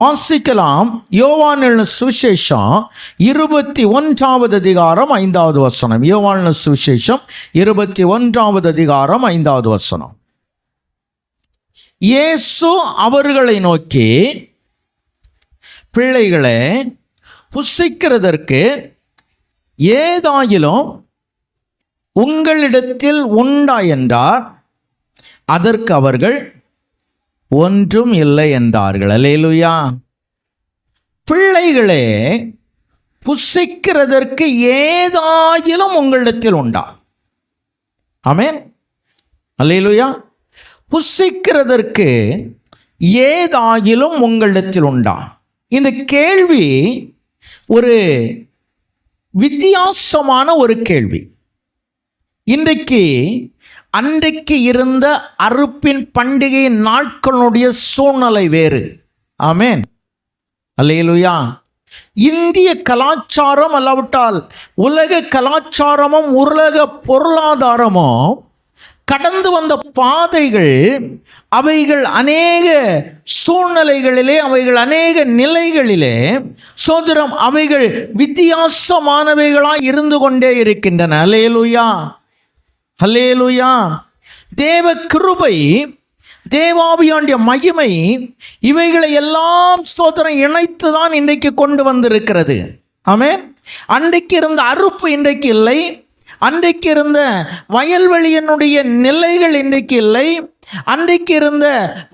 வாசிக்கலாம். யோவான் எழுதின சுவிசேஷம் 21வது அதிகாரம் 5வது வசனம். யோவான் எழுதின சுவிசேஷம் 21வது அதிகாரம் 5வது வசனம். இயேசு அவர்களை நோக்கி, பிள்ளைகளே, புசிக்கிறதற்கு ஏதாயிலும் உங்களிடத்தில் உண்டா என்றார். அதற்கு அவர்கள் ஒன்றும் இல்லை என்றார்கள். அல்லேலூயா. பிள்ளைகளே, புசிக்கிறதற்கு ஏதாயிலும் உங்களிடத்தில் உண்டா? ஆமென். அல்லேலூயா. புசிக்கிறதற்கு ஏதாயிலும் உங்களிடத்தில் உண்டா? இந்த கேள்வி ஒரு வித்தியாசமான ஒரு கேள்வி. இன்றைக்கு அன்றைக்கு இருந்த அறுப்பின் பண்டிகை நாட்களுடைய சூழ்நிலை வேறு. ஆமென். அல்லேலூயா. இந்திய கலாச்சாரம் அல்லாவிட்டால் உலக கலாச்சாரமும் உலக பொருளாதாரமும் கடந்து வந்த பாதைகள், அவைகள் அநேக சூழ்நிலைகளிலே, அவைகள் அநேக நிலைகளிலே சோதரம் அவைகள் வித்தியாசமானவைகளாய் இருந்து கொண்டே இருக்கின்றன. அல்லேலூயா. அல்லேலூயா. தேவ கிருபை, தேவாவியாண்டிய மகிமை, இவைகளை எல்லாம் சோதரம் இணைத்து தான் இன்றைக்கு கொண்டு வந்திருக்கிறது. ஆமென். அன்றைக்கு இருந்த அறுப்பு இன்றைக்கு இல்லை. அன்றைக்கு இருந்த வயல்வெளியினுடைய நிலைகள் இன்றைக்கு இல்லை. அன்றைக்கு இருந்த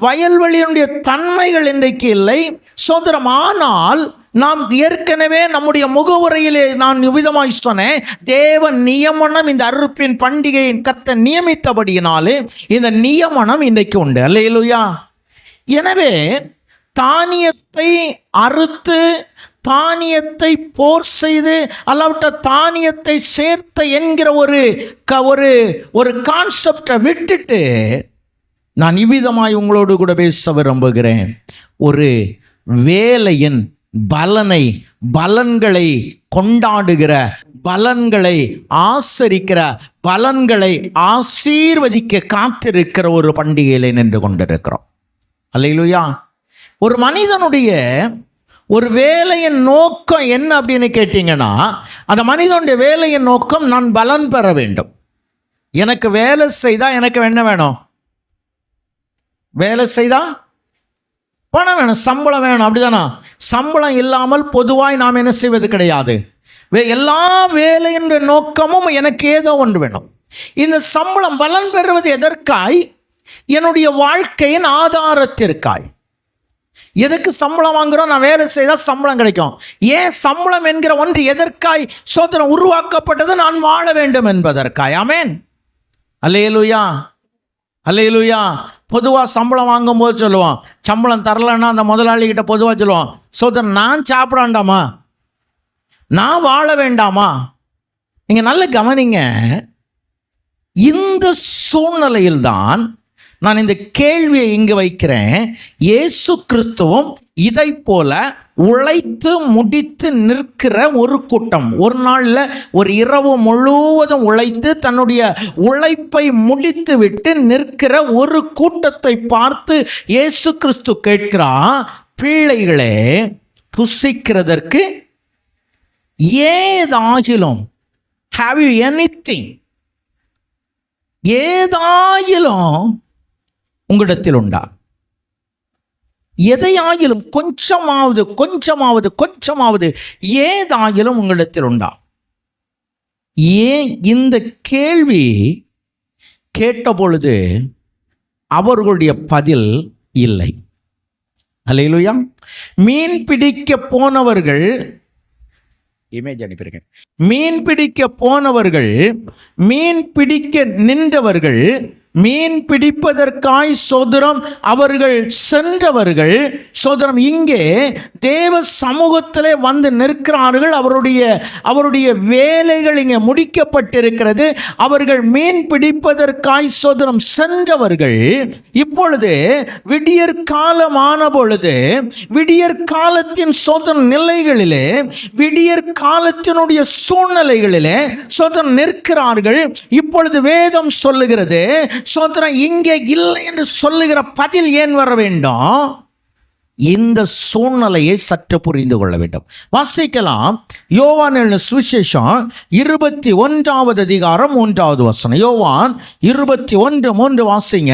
வயல்வெளியினுடைய தன்மைகள் இன்றைக்கு இல்லை சோதரம். ஆனால் நாம் ஏற்கனவே நம்முடைய முகவுரையிலே நான் விதமாய் சொன்னேன், தேவ நியமனம் இந்த அறுப்பின் பண்டிகையின் கர்த்தர் நியமித்தபடியினாலே இந்த நியமனம் இன்றைக்கு உண்டு. அல்லேலூயா. எனவே தானியத்தை அறுத்து தானியத்தை போர் செய்து அல்லாவிட்ட தானியத்தை சேர்த்த என்கிற ஒரு கான்செப்டை விட்டுட்டு நான் இவ்விதமாய் உங்களோடு கூட பேச விரும்புகிறேன். ஒரு வேலையின் பலன்களை கொண்டாடுகிற, பலன்களை ஆசரிக்கிற, பலன்களை ஆசீர்வதிக்க காத்திருக்கிற ஒரு பண்டிகையிலே நின்று கொண்டிருக்கிறோம். அல்லேலூயா. ஒரு மனிதனுடைய ஒரு வேலையின் நோக்கம் என்ன அப்படின்னு கேட்டீங்கன்னா, அந்த மனிதனுடைய வேலையின் நோக்கம் நான் பலன் பெற வேண்டும். எனக்கு வேலை செய்தா எனக்கு என்ன வேணும்? வேலை செய்தா பணம் வேணும், சம்பளம் வேணும். அப்படிதானா? சம்பளம் இல்லாமல் பொதுவாய் நாம் என்ன செய்வது கிடையாது. எல்லா வேலையினுடைய நோக்கமும் எனக்கு ஏதோ ஒன்று வேணும். இந்த சம்பளம் பலன் பெறுவது எதற்காய்? என்னுடைய வாழ்க்கையின் ஆதாரத்திற்காய். எதுக்கு சம்பளம் வாங்குறோம்? நான் வேலை செய்தால் சம்பளம் கிடைக்கும். ஏன் சம்பளம் என்கிற ஒன்று எதற்காய் சோதனை உருவாக்கப்பட்டது? நான் வாழ வேண்டும் என்பதற்காய். ஆமென். அல்லேலூயா. அல்லேலூயா. பொதுவாக சம்பளம் வாங்கும் போது சொல்லுவோம், சம்பளம் தரலன்னா அந்த முதலாளிகிட்ட பொதுவாக சொல்லுவோம், சோதனை நான் சாப்பிட வேண்டாமா, நான் வாழ வேண்டாமா? நீங்கள் நல்ல கவனிங்க. இந்த சூழ்நிலையில்தான் நான் இந்த கேள்வியை இங்கு வைக்கிறேன். இயேசு கிறிஸ்துவும் இதை போல உழைத்து முடித்து நிற்கிற ஒரு கூட்டம், ஒரு நாளில் ஒரு இரவு முழுவதும் உழைத்து தன்னுடைய உழைப்பை முடித்து விட்டு நிற்கிற ஒரு கூட்டத்தை பார்த்து இயேசு கிறிஸ்து கேட்கிறான், பிள்ளைகளே, புசிக்கிறதற்கு ஏதாயிலும், ஹேவ் யூ எனிதிங், ஏதாயிலும் உங்களிடத்தில் உண்டா? எதையாயிலும் கொஞ்சமாவது ஏதாயிலும் உங்களிடத்தில் உண்டா? ஏன் இந்த கேள்வி கேட்டபொழுது அவர்களுடைய பதில் இல்லை. அல்லேலூயா. மீன் பிடிக்க போனவர்கள், இமேஜ் அனுப்பியிருக்கேன், மீன் பிடிக்க போனவர்கள், மீன் பிடிக்க நின்றவர்கள், மீன் பிடிப்பதற்காய் சோதரம் அவர்கள் சென்றவர்கள் சோதரம் இங்கே தேவ சமூகத்திலே வந்து நிற்கிறார்கள். அவருடைய வேலைகள் இங்கே முடிக்கப்பட்டிருக்கிறது. அவர்கள் மீன் பிடிப்பதற்காய் சோதரம் சென்றவர்கள் இப்பொழுது விடியற் காலமான பொழுது, விடியற் காலத்தின் சோதன நிலைகளிலே, விடியற் காலத்தினுடைய சூழ்நிலைகளிலே சோதரம் நிற்கிறார்கள். இப்பொழுது வேதம் சொல்லுகிறது, சோதரம் இங்கே இல்லை என்று சொல்லுகிற பதில் ஏன் வர வேண்டும்? இந்த சூழ்நிலையை சற்று புரிந்து கொள்ள வேண்டும். வாசிக்கலாம், யோவான் எழுதின சுவிசேஷம் 21வது அதிகாரம் 3வது வசனம். யோவான் 21:3 வாசிங்க.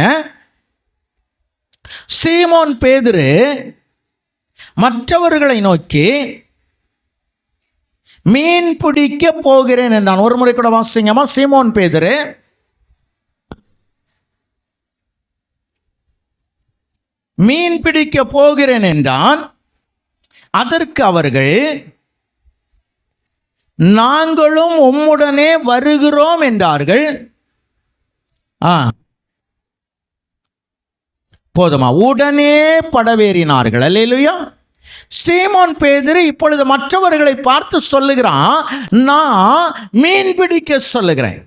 சீமோன் பேதுரு மற்றவர்களை நோக்கி மீன் பிடிக்க போகிறேன் என்றான். ஒரு முறை கூட வாசிங்கம்மா. சீமோன் பேதுரு மீன் பிடிக்க போகிறேன் என்றான். அதற்கு அவர்கள், நாங்களும் உம்முடனே வருகிறோம் என்றார்கள். போதுமா? உடனே படவேறினார்கள். அல்லேலூயா. சீமோன் பேதுரு இப்பொழுது மற்றவர்களை பார்த்து சொல்லுகிறான், நான் மீன் பிடிக்க சொல்லுகிறேன்,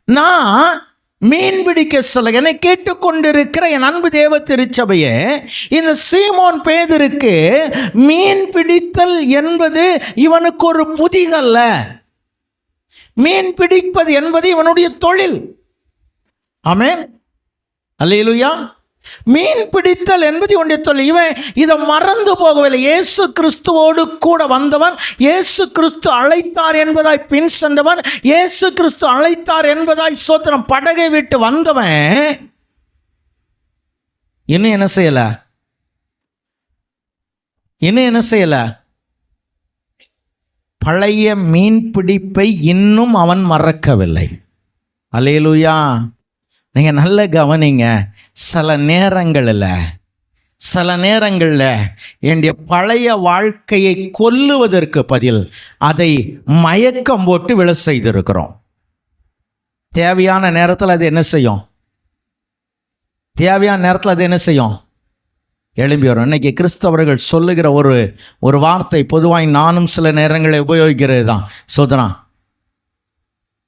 நான் மீன் பிடிக்க சொல்ல. என்னை கேட்டுக்கொண்டிருக்கிற என் அன்பு தேவ திருச்சபையே, இந்த சீமோன் பேதுருக்கு மீன் பிடித்தல் என்பது இவனுக்கு ஒரு புதிதல்ல. மீன் பிடிப்பது என்பது இவனுடைய தொழில். ஆமென், அல்லேலூயா. மீன் பிடித்தல் என்பது இவனுடைய தொழில். இவன் இதை மறந்து போகவில்லை. இயேசு கிறிஸ்துவோடு கூட வந்தவன், இயேசு கிறிஸ்து அழைத்தார் என்பதாய் பின் சென்றவன், இயேசு கிறிஸ்து அழைத்தார் என்பதாய் சோத்திரம் படகை விட்டு வந்தவன் இன்னும் என்ன செய்யல? பழைய மீன் பிடிப்பை இன்னும் அவன் மறக்கவில்லை. அல்லேலூயா. நீங்க நல்ல கவனிங்க. சில நேரங்களில் என்னுடைய பழைய வாழ்க்கையை கொல்லுவதற்கு பதில் அதை மயக்கம் போட்டு விழ செய்திருக்கிறோம். தேவையான நேரத்தில் அது என்ன செய்யும்? எழும்பி வரும். இன்னைக்கு கிறிஸ்தவர்கள் சொல்லுகிற ஒரு வார்த்தை, பொதுவாக நானும் சில நேரங்களில் உபயோகிக்கிறது தான். சோதனா,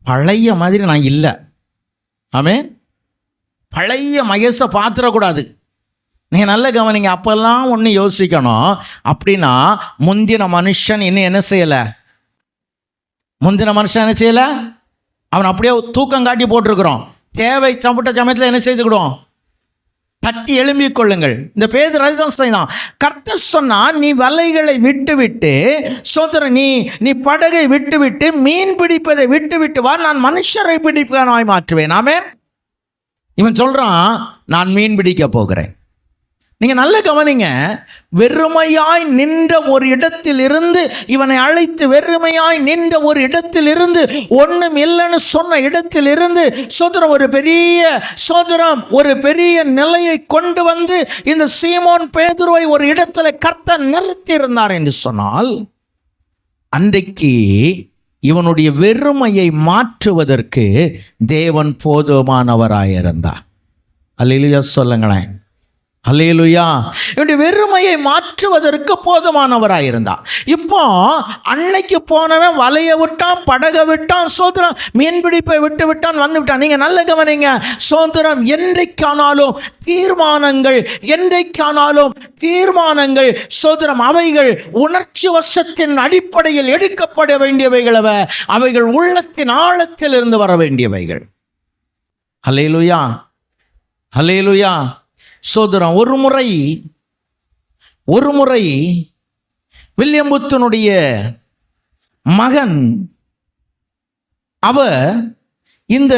பழைய மாதிரி நான் இல்லை. ஆமென். பழைய மகேசை பார்த்துடக்கூடாது. நீங்கள் நல்ல கவனிங்க. அப்போல்லாம் ஒன்று யோசிக்கணும். அப்படின்னா முந்தின மனுஷன் இன்னும் என்ன செய்யலை? அவன் அப்படியே தூக்கம் காட்டி போட்டிருக்கிறோம். தேவை சம்பட்ட சமயத்தில் என்ன செய்துக்கிடும்? தட்டி எழும்பிக் கொள்ளுங்கள். இந்த பேதுரு அதுதான் செய்தான். கர்த்தர் சொன்னார், நீ வலைகளை விட்டுவிட்டு சோதர நீ படகை விட்டுவிட்டு மீன் பிடிப்பதை விட்டுவிட்டு வா, நான் மனுஷரை பிடிப்பவனாய் மாற்றுவேன். ஆமென். இவன் சொல்றான், நான் மீன் பிடிக்க போகிறேன். நீங்க நல்ல கவனிங்க. வெறுமையாய் நின்ற ஒரு இடத்தில் இருந்து இவனை அழைத்து, வெறுமையாய் நின்ற ஒரு இடத்தில் இருந்து, ஒண்ணும் இல்லைன்னு சொன்ன இடத்தில் இருந்து ஒரு பெரிய நிலையை கொண்டு வந்து இந்த சீமோன் பேதுருவை ஒரு இடத்துல கர்த்தர் நிறுத்தி இருந்தார் என்று சொன்னால், அன்றைக்கு இவனுடைய வெறுமையை மாற்றுவதற்கு தேவன் போதுமானவராயிருந்தார். அல்லேலூயா சொல்லுங்களேன். அல்லேலூயா. இவனுடைய வெறுமையை மாற்றுவதற்கு போதுமானவராயிருந்தார். இப்போ அன்னைக்கு போனவன் வலையை விட்டான், படகை விட்டான், சோதரம் மீன் பிடிப்பை விட்டு விட்டான், வந்து விட்டான். நீங்க நல்ல கவனிங்க. சோதரம் என்றைக்கானாலும் தீர்மானங்கள் சோதரம் அவைகள் உணர்ச்சி வசத்தின் அடிப்படையில் எடுக்கப்பட வேண்டியவைகள். அவைகள் உள்ளத்தின் ஆழத்தில் இருந்து வர வேண்டியவைகள். அல்லேலூயா. அல்லேலூயா. சோதரம் ஒரு முறை வில்லியம் புத்தனுடைய மகன் இந்த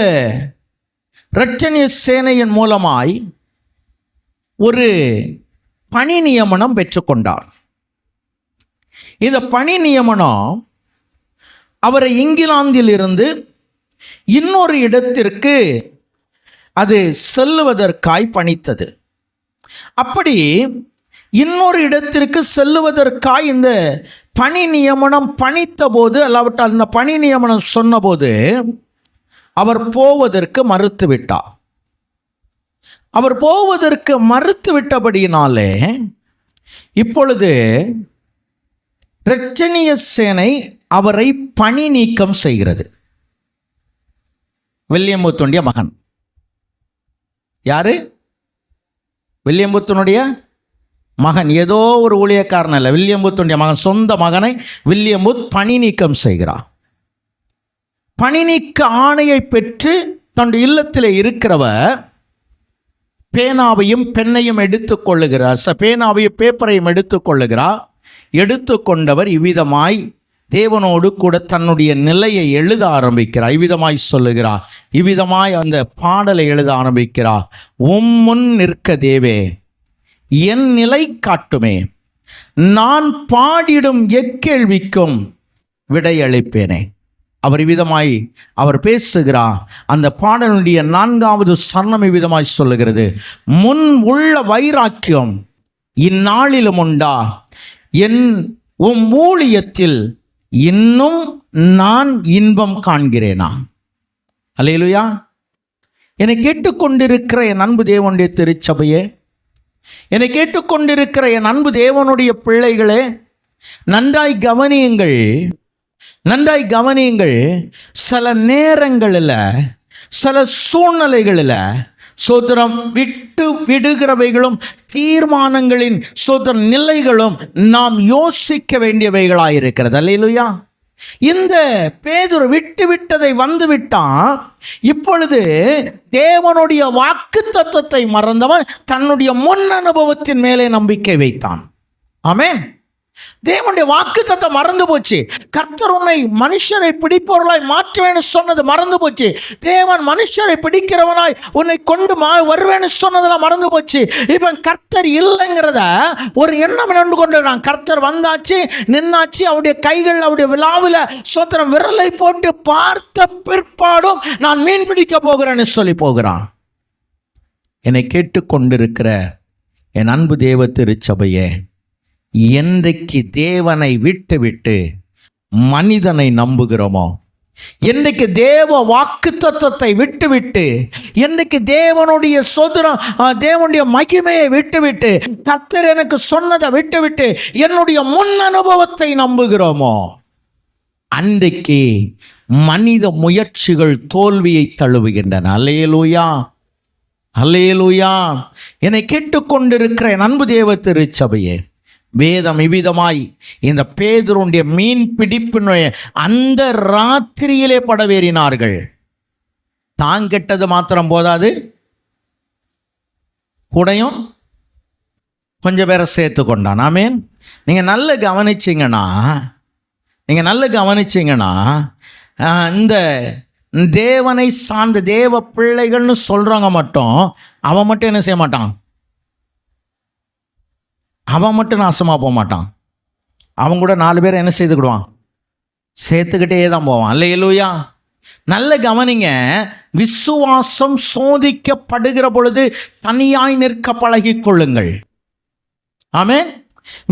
இரட்சணிய சேனையின் மூலமாய் ஒரு பணி நியமனம் பெற்றுக்கொண்டார். இந்த பணி நியமனம் அவரை இங்கிலாந்தில் இருந்து இன்னொரு இடத்திற்கு அது செல்லுவதற்காய் பணித்தது. அப்படி இன்னொரு இடத்திற்கு செல்லுவதற்காய் இந்த பணி நியமனம் பணித்த போது, அல்லாவிட்டால் இந்த பணி நியமனம் சொன்னபோது அவர் போவதற்கு மறுத்துவிட்டார். அவர் போவதற்கு மறுத்துவிட்டபடியினாலே இப்பொழுது இரட்சணிய சேனை அவரை பணி நீக்கம் செய்கிறது. வில்லியம் புத்தனுடைய மகன் யாரு? வில்லியம் புத்தனுடைய மகன். ஏதோ ஒரு ஊழியக்காரன் அல்ல, வில்லியம் புத்தனுடைய மகன். சொந்த மகனை வில்லியம் புத் பணி நீக்கம் செய்கிறார். பணி நீக்க ஆணையை பெற்று தன்னுடைய இல்லத்தில் இருக்கிறவர் பேனாவையும் பெண்ணையும் எடுத்துக்கொள்ளுகிறார். பேனாவையும் பேப்பரையும் எடுத்துக்கொள்ளுகிறார். எடுத்துக்கொண்டவர் இவ்விதமாய் தேவனோடு கூட தன்னுடைய நிலையை எழுத ஆரம்பிக்கிறார். இவ்விதமாய் சொல்லுகிறார், இவ்விதமாய் அந்த பாடலை எழுத ஆரம்பிக்கிறார். முன் நிற்க தேவே என் நிலை காட்டுமே, நான் பாடிடும் எக்கேள்விக்கும் விடையளிப்பேனே. அவர் இவ்விதமாய் அவர் பேசுகிறார். அந்த பாடலுடைய 4வது சரணம் இவ்விதமாய் சொல்லுகிறது, முன் உள்ள வைராக்கியம் இந்நாளிலும் உண்டா, என் ஊழியத்தில் இன்னும் நான் இன்பம் காண்கிறேனா. அல்லேலூயா. என்னை கேட்டுக்கொண்டிருக்கிற என் அன்பு தேவனுடைய திருச்சபையே, என்னை கேட்டுக்கொண்டிருக்கிற என் அன்பு தேவனுடைய பிள்ளைகளே, நன்றாய் கவனியுங்கள், நன்றாய் கவனியுங்கள். சில நேரங்களில், சில சூழ்நிலைகளில் சோதரம் விட்டு விடுகிறவைகளும் தீர்மானங்களின் சோதர நிலைகளும் நாம் யோசிக்க வேண்டியவைகளாயிருக்கிறது. அல்லேலூயா. இந்த பேதுரு விட்டு விட்டதை வந்து விட்டான். இப்பொழுது தேவனுடைய வாக்குத்தத்தத்தை மறந்தவன் தன்னுடைய முன் அனுபவத்தின் மேலே நம்பிக்கை வைத்தான். ஆமென். தேவனுடைய வாக்குத்தத்தம் மறந்து போச்சு. கர்த்தர் உன்னை மனுஷரை பிடிப்பவர்களாய் மாற்றுவேன்னு சொன்னது மறந்து போச்சு. தேவன் மனுஷரை பிடிக்கிறவனாய் உன்னை கொண்டு வருவேன்னு சொன்னதெல்லாம் மறந்து போச்சு. இப்போ கர்த்தர் இல்லைங்கிறத ஒரு எண்ணம் நின்று கொண்டு கர்த்தர் வந்தாச்சு, நின்னாச்சு. அவருடைய கைகள் அவருடைய விழாவில் சோத்திரம் விரலை போட்டு பார்த்த பிற்பாடும் நான் மீன் பிடிக்க போகிறேன்னு சொல்லி போகிறான். என்னை கேட்டுக்கொண்டிருக்கிற என் அன்பு தேவ திருச்சபையே, என்றைக்கு தேவனை விட்டு விட்டு மனிதனை நம்புகிறோமோ, என்றைக்கு தேவ வாக்குத்தத்தத்தை விட்டுவிட்டு, என்றைக்கு தேவனுடைய சொதரம் தேவனுடைய மகிமையை விட்டுவிட்டு, கர்த்தர் எனக்கு சொன்னதை விட்டுவிட்டு என்னுடைய முன் அனுபவத்தை நம்புகிறோமோ, அன்றைக்கு மனித முயற்சிகள் தோல்வியை தழுவுகின்றன. அல்லேலூயா, அல்லேலூயா. என்னை கேட்டுக்கொண்டிருக்கிற என் அன்பு தேவ திருச்சபையே, வேதம் இவ்விதமாய் இந்த பேதுருடைய மீன் பிடிப்பினுடைய அந்த ராத்திரியிலே படவேறினார்கள். தாங்கெட்டது மாத்திரம் போதாது, கூடையும் கொஞ்சம் பேரை சேர்த்து கொண்டான். ஆமென். நீங்கள் நல்ல கவனிச்சிங்கன்னா இந்த தேவனை சார்ந்த தேவ பிள்ளைகள்னு சொல்கிறவங்க மட்டும், அவன் மட்டும் என்ன செய்ய மாட்டான், அவன் மட்டும் நாசமாக போக மாட்டான். அவன் கூட 4 பேரை என்ன செய்துக்கிடுவான், சேர்த்துக்கிட்டே தான் போவான். அல்லேலூயா. நல்ல கவனிங்க. விசுவாசம் சோதிக்கப்படுகிற பொழுது தனியாய் நிற்க பழகிக் கொள்ளுங்கள். ஆமென்.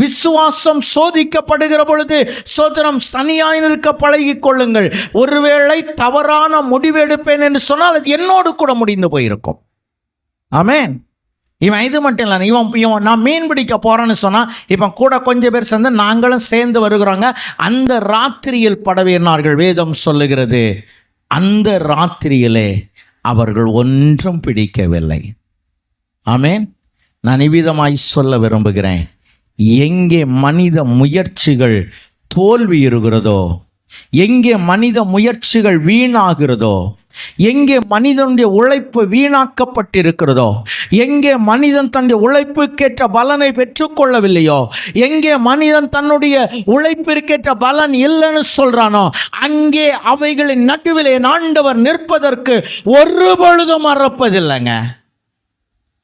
விசுவாசம் சோதிக்கப்படுகிற பொழுது சோதரம் தனியாய் நிற்க பழகிக் கொள்ளுங்கள். ஒருவேளை தவறான முடிவெடுப்பேன் என்று சொன்னால் அது என்னோடு கூட முடிந்து போயிருக்கும். ஆமென். இவன் இது மட்டும் இல்லை, இவன் நான் மீன் பிடிக்க போகிறேன்னு சொன்னால் இப்போ கூட கொஞ்சம் பேர் சேர்ந்து நாங்களும் சேர்ந்து வருகிறோங்க. அந்த ராத்திரியில் படவேறினார்கள். வேதம் சொல்லுகிறது, அந்த ராத்திரியிலே அவர்கள் ஒன்றும் பிடிக்கவில்லை. ஆமென். நான் இவ்விதமாய் சொல்ல விரும்புகிறேன், எங்கே மனித முயற்சிகள் தோல்வி இருக்கிறதோ, எங்கே மனித முயற்சிகள் வீணாகிறதோ, எங்கே மனிதனுடைய உழைப்பு வீணாக்கப்பட்டிருக்கிறதோ, எங்கே மனிதன் தன்னுடைய உழைப்புக்கேற்ற பலனை பெற்றுக்கொள்ளவில்லையோ, எங்கே மனிதன் தன்னுடைய உழைப்பிற்கேற்ற பலன் இல்லைன்னு சொல்றானோ, அங்கே அவைகளின் நடுவிலே ஆண்டவர் நிற்பதற்கு ஒரு பொழுதும் மறப்பதில்லைங்க.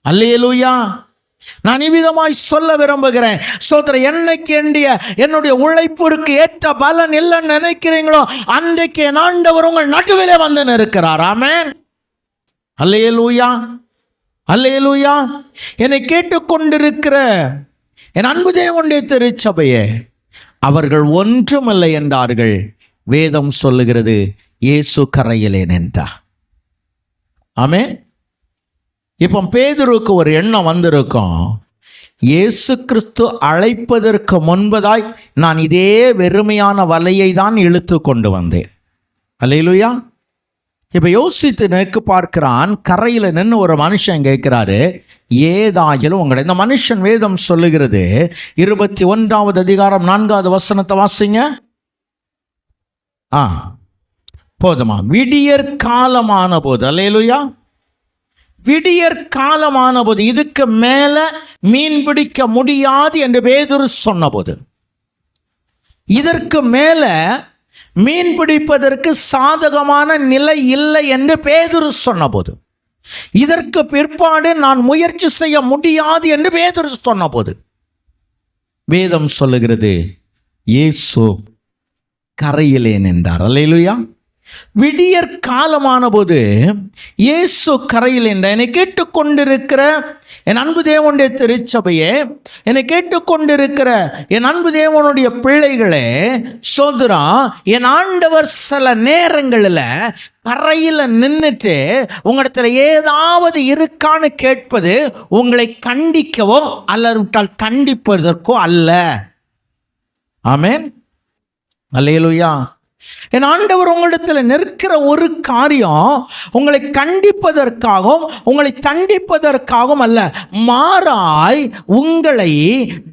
அல்லேலூயா. நான் இவ்விதமாய் சொல்ல விரும்புகிறேன், சோதர என்னைக்கு என்னுடைய உழைப்பிற்கு ஏற்ற பலன் இல்லைன்னு நினைக்கிறீங்களோ, அன்றைக்கு என் ஆண்டவர் உங்கள் நடுவிலே வந்து நிற்கிறார். ஆமென். அல்லேலூயா, அல்லேலூயா. என்னை கேட்டுக்கொண்டிருக்கிற என் அன்பு தேவனுடைய திருச்சபையே, அவர்கள் ஒன்றுமில்லை என்றார்கள். வேதம் சொல்லுகிறது, இயேசு கரையிலே நின்றார். ஆமென். இப்போ பேதுருக்கு ஒரு எண்ணம் வந்திருக்கும், இயேசு கிறிஸ்து அழைப்பதற்கு முன்பதாய் நான் இதே வெறுமையான வலையை தான் இழுத்து கொண்டு வந்தேன். அல்லேலூயா. இப்போ யோசித்து நிற்கு பார்க்கிறான். கரையில் நின்று ஒரு மனுஷன் கேட்கிறாரு, ஏதாயிலும் உங்களை, இந்த மனுஷன் வேதம் சொல்லுகிறது 21வது அதிகாரம் 4வது வசனத்தை வாசிங்க. போதுமா? விடியற் காலமான போது, அல்லேலூயா, விடியற் காலமான போது இதுக்கு மேல மீன் பிடிக்க முடியாது என்று பேதுரு சொன்னபோது, இதற்கு மேல மீன் பிடிப்பதற்கு சாதகமான நிலை இல்லை என்று பேதுரு சொன்னபோது, இதற்கு பிற்பாடு நான் முயற்சி செய்ய முடியாது என்று பேதுரு சொன்னபோது, வேதம் சொல்லுகிறது இயேசு கரையிலே நின்றார். அல்லேலூயா. விடியற் காலமான போது இயேசு கரையில் நின்றார். என்னை கேட்டுக்கொண்டிருக்கிற என் அன்பு தேவனுடைய திருச்சபையே, என்னை கேட்டுக்கொண்டிருக்கிற என் அன்பு தேவனுடைய பிள்ளைகளே, சோதரா, என் ஆண்டவர் சில நேரங்களில் கரையில் நின்றுட்டு உங்களிடத்துல ஏதாவது இருக்கான்னு கேட்பது உங்களை கண்டிக்கவோ அல்லது தண்டிப்பதற்கோ அல்ல. ஆமென். அல்லேலூயா. என் ஆண்டவர் உங்களிடத்தில் நிற்கிற ஒரு காரியம் உங்களை கண்டிப்பதற்காகவும் உங்களை தண்டிப்பதற்காகவும் அல்ல, மாறாய் உங்களை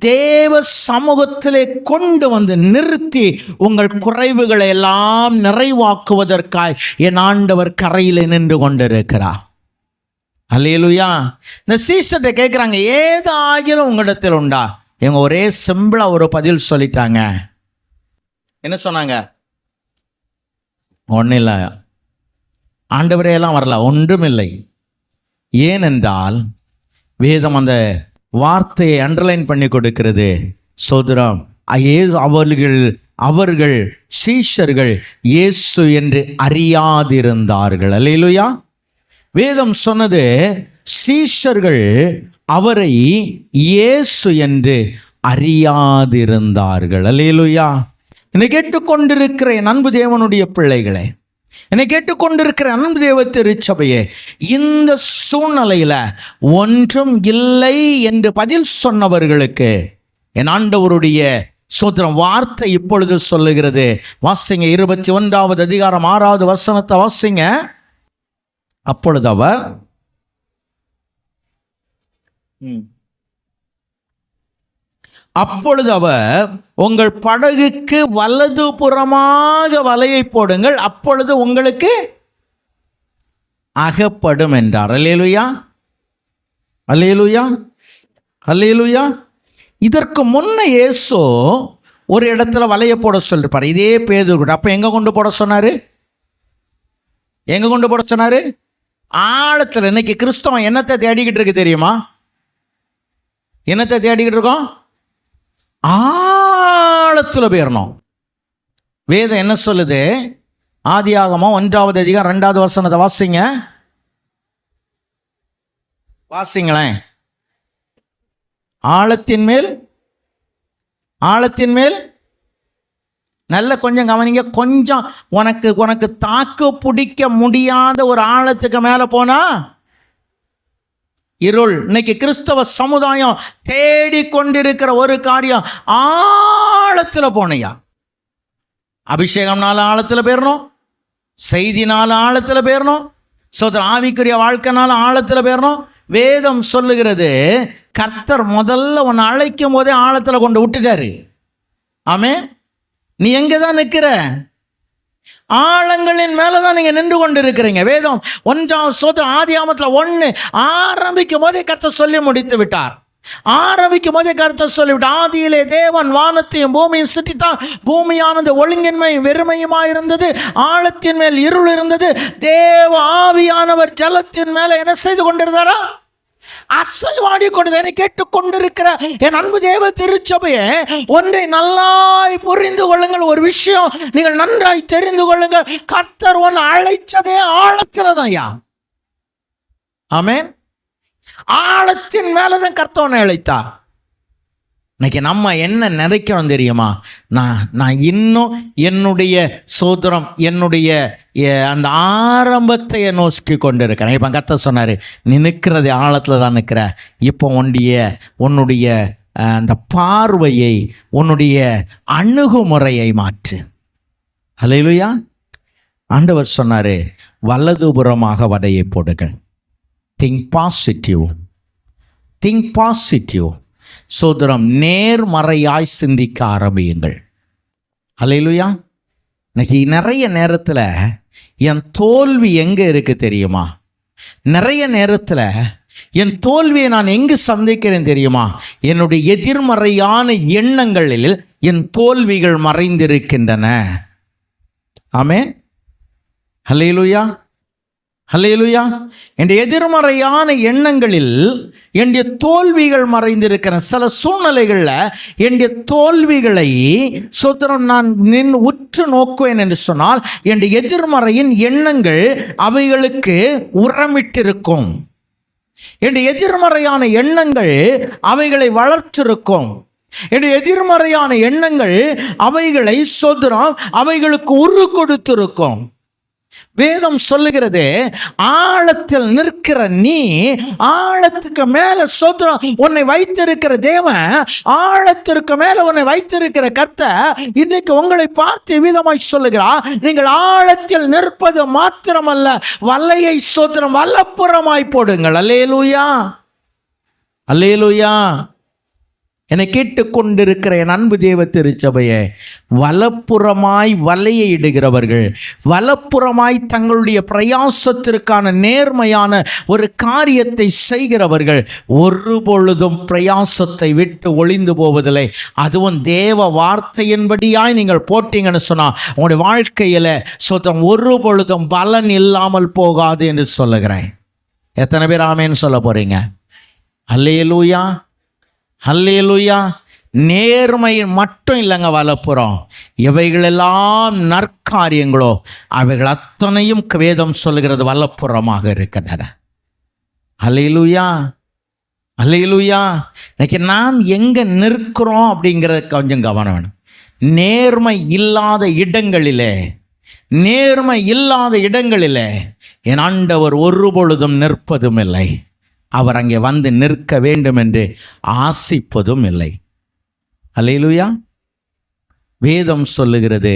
தேவ சமூகத்திலே கொண்டு வந்து நிறுத்தி உங்கள் குறைவுகளை எல்லாம் நிறைவாக்குவதற்காய் என் ஆண்டவர் கரையில் நின்று கொண்டிருக்கிறார். அல்லேலூயா. இந்த சீசர்கிட்ட கேட்குறாங்க, ஏதாகிலும் உங்களிடத்தில் உண்டா? இவங்க ஒரே சிம்பிளா ஒரு பதில் சொல்லிட்டாங்க. என்ன சொன்னாங்க? ஒன்றும் இல்லை ஆண்டவரே, எல்லாம் வரல, ஒன்றும் இல்லை. ஏனென்றால் வேதம் அந்த வார்த்தையை அண்டர்லைன் பண்ணி கொடுக்கிறது. சோதரம், அவர்கள் சீஷர்கள் இயேசு என்று அறியாதிருந்தார்கள். அல்லேலூயா. வேதம் சொன்னது சீஷர்கள் அவரை இயேசு என்று அறியாதிருந்தார்கள். அல்லேலூயா. என்னை கேட்டுக்கொண்டிருக்கிற என் அன்பு தேவனுடைய பிள்ளைகளே, என்னை கேட்டுக்கொண்டிருக்கிற அன்பு தேவ திருச்சபையே, இந்த சூழ்நிலையில் ஒன்றும் இல்லை என்று பதில் சொன்னவர்களுக்கு என் ஆண்டவருடைய சோத்திரம் வார்த்தை இப்பொழுது சொல்லுகிறது. வாசிங்க 21வது அதிகாரம் 6வது வசனத்தை வாசிங்க. அப்பொழுது அவர் உங்கள் படகுக்கு வலது புறமாக வலையை போடுங்கள், அப்பொழுது உங்களுக்கு அகப்படும் என்றார். அல்லேலூயா. அல்லேலூயா. அல்லேலூயா. இதற்கு முன்ன இயேசு ஒரு இடத்துல வலையை போட சொல்லிருப்பார், இதே பேதுரு கூட. அப்ப எங்க கொண்டு போட சொன்னாரு? எங்க கொண்டு போட சொன்னாரு? ஆழத்தில். இன்னைக்கு கிறிஸ்தவம் என்னத்தை தேடிக்கிட்டு இருக்கு தெரியுமா? என்னத்தை தேடிக்கிட்டு இருக்கோம்? ஆழத்தில் போயிடணும். வேதம் என்ன சொல்லுது? ஆதியாகமம் 1வது அதிகாரம் 2வது வசனத்தை வாசிங்க. வாசிங்களேன். ஆழத்தின் மேல் நல்ல கொஞ்சம் கவனிங்க. கொஞ்சம் உனக்கு தாக்கு பிடிக்க முடியாத ஒரு ஆழத்துக்கு மேலே போனா இருள். இன்னைக்கு கிறிஸ்தவ சமுதாயம் தேடிக்கொண்டிருக்கிற ஒரு காரியம் ஆழத்தில் போனையா. அபிஷேகம்னால ஆழத்தில் போயிடணும், செய்தினால ஆழத்தில் போயிடணும், சோதர ஆவிக்குரிய வாழ்க்கைனால ஆழத்தில் போயிடணும். வேதம் சொல்லுகிறது, கர்த்தர் முதல்ல உன்னை அழைக்கும் போதே ஆழத்தில் கொண்டு விட்டுட்டாரு. ஆமே. நீ எங்கே தான் நிற்கிற? ஆழங்களின் மேலே தான் நீங்கள் நின்று கொண்டு இருக்கிறீங்க. வேதம் 1வது சோதர ஆதியாகமத்தில் 1 ஆரம்பிக்கும் போதே கர்த்தர் சொல்லி முடித்து விட்டார். ஆரம்பிக்கும் போதே கர்த்தர் சொல்லிவிட்டார், ஆதியிலே தேவன் வானத்தையும் பூமியும் சிருஷ்டித்தார். பூமியானது ஒழுங்கின்மையும் வெறுமையுமாய் இருந்தது, ஆழத்தின் மேல் இருள் இருந்தது. தேவ ஆவியானவர் ஜலத்தின் மேலே என்ன செய்து கொண்டிருந்தாரா? அசைவாடி கொண்டு கேட்டுக்கொண்டிருக்கிற என் அன்பு தேவ திருச்சபையே, ஒன்றை நல்லாய் புரிந்து கொள்ளுங்கள். ஒரு விஷயம் நீங்கள் நன்றாய் தெரிந்து கொள்ளுங்கள். கர்த்தர் ஒன்று அழைச்சதே ஆழத்தில்தான். ஆமென். ஆழத்தின் மேலதான் கர்த்தர் அழைத்தா. இன்னைக்கு நம்ம என்ன நினைக்கிறோம் தெரியுமா? நான் இன்னும் என்னுடைய சோதரம், என்னுடைய அந்த ஆரம்பத்தை நோக்கி கொண்டு இருக்கிறேன். இப்போ கர்த்தர் சொன்னார், நீ நிற்கிறது ஆழத்தில் தான் நிற்கிற. இப்போ உன்னுடைய அந்த பார்வையை, உன்னுடைய அணுகுமுறையை மாற்று. அல்லேலூயா. ஆண்டவர் சொன்னார், வலதுபுறமாக வடையை போடுங்கள். Think positive, think positive. சோதரம், நேர்மறையாய் சிந்திக்க ஆரம்பியுங்கள். அல்லேலூயா. இன்னைக்கு நிறைய நேரத்தில் என் தோல்வி எங்கே இருக்கு தெரியுமா? நிறைய நேரத்தில் என் தோல்வியை நான் எங்கு சந்திக்கிறேன் தெரியுமா? என்னுடைய எதிர்மறையான எண்ணங்களில் என் தோல்விகள் மறைந்திருக்கின்றன. ஆமென். ஹல்லேலூயா, ஹல்லேலூயா. என் எதிர்மறையான எண்ணங்களில் என்னுடைய தோல்விகள் மறைந்திருக்கிற சில சூழ்நிலைகளில் என்னுடைய தோல்விகளை சோத்திரம் நான் உற்று நோக்குவேன் என்று சொன்னால் என்னுடைய எதிர்மறையின் எண்ணங்கள் அவைகளுக்கு உரமிட்டிருக்கும். என்னுடைய எதிர்மறையான எண்ணங்கள் அவைகளை வளர்த்திருக்கும். என்னுடைய எதிர்மறையான எண்ணங்கள் அவைகளை சோத்திரம் அவைகளுக்கு உரு கொடுத்திருக்கும். வேதம் சொல்லுகிறது, ஆழத்தில் நிற்கிற நீ ஆழத்துக்கு மேல சோத்திரம் உன்னை வைத்திருக்கிற தேவன், ஆழத்திற்கு மேல உன்னை வைத்திருக்கிற கர்த்தர் இன்னைக்கு உங்களை பார்த்து விதமாய் சொல்லுகிறார், நீங்கள் ஆழத்தில் நிற்பது மாத்திரமல்ல, வலையை சோத்திரம் வலப்புறமாய் போடுங்கள். அல்லேலூயா, அல்லேலூயா. என்னை கேட்டுக்கொண்டிருக்கிற என் அன்பு தேவ திருச்சபையே, வலப்புறமாய் வலையை இடுகிறவர்கள், வலப்புறமாய் தங்களுடைய பிரயாசத்திற்கான நேர்மையான ஒரு காரியத்தை செய்கிறவர்கள் ஒரு பொழுதும் பிரயாசத்தை விட்டு ஒளிந்து போவதில்லை. அதுவும் தேவ வார்த்தையின்படியாய் நீங்கள் போட்டீங்கன்னு சொன்னால் உங்களுடைய வாழ்க்கையில் சொத்தம் ஒரு பொழுதும் பலன் இல்லாமல் போகாது என்று சொல்லுகிறேன். எத்தனை பேர் ஆமேன்னு சொல்ல போறீங்க? அல்லேலூயா, அல்லேலூயா. நேர்மை மட்டும் இல்லைங்க வலப்புறம், இவைகளெல்லாம் நற்காரியங்களோ அவைகள் அத்தனையும் வேதம் சொல்லுகிறது வலப்புறமாக இருக்கின்றன. அல்லேலூயா, அல்லேலூயா. இன்னைக்கு நாம் எங்கே நிற்கிறோம் அப்படிங்கிறத கொஞ்சம் கவனம் வேணும். நேர்மை இல்லாத இடங்களிலே, நேர்மை இல்லாத இடங்களிலே என் ஆண்டவர் ஒரு பொழுதும் நிற்பதும் இல்லை. அவர் அங்கே வந்து நிற்க வேண்டும் என்று ஆசிப்பதும் இல்லை. அல்லேலூயா. வேதம் சொல்லுகிறது,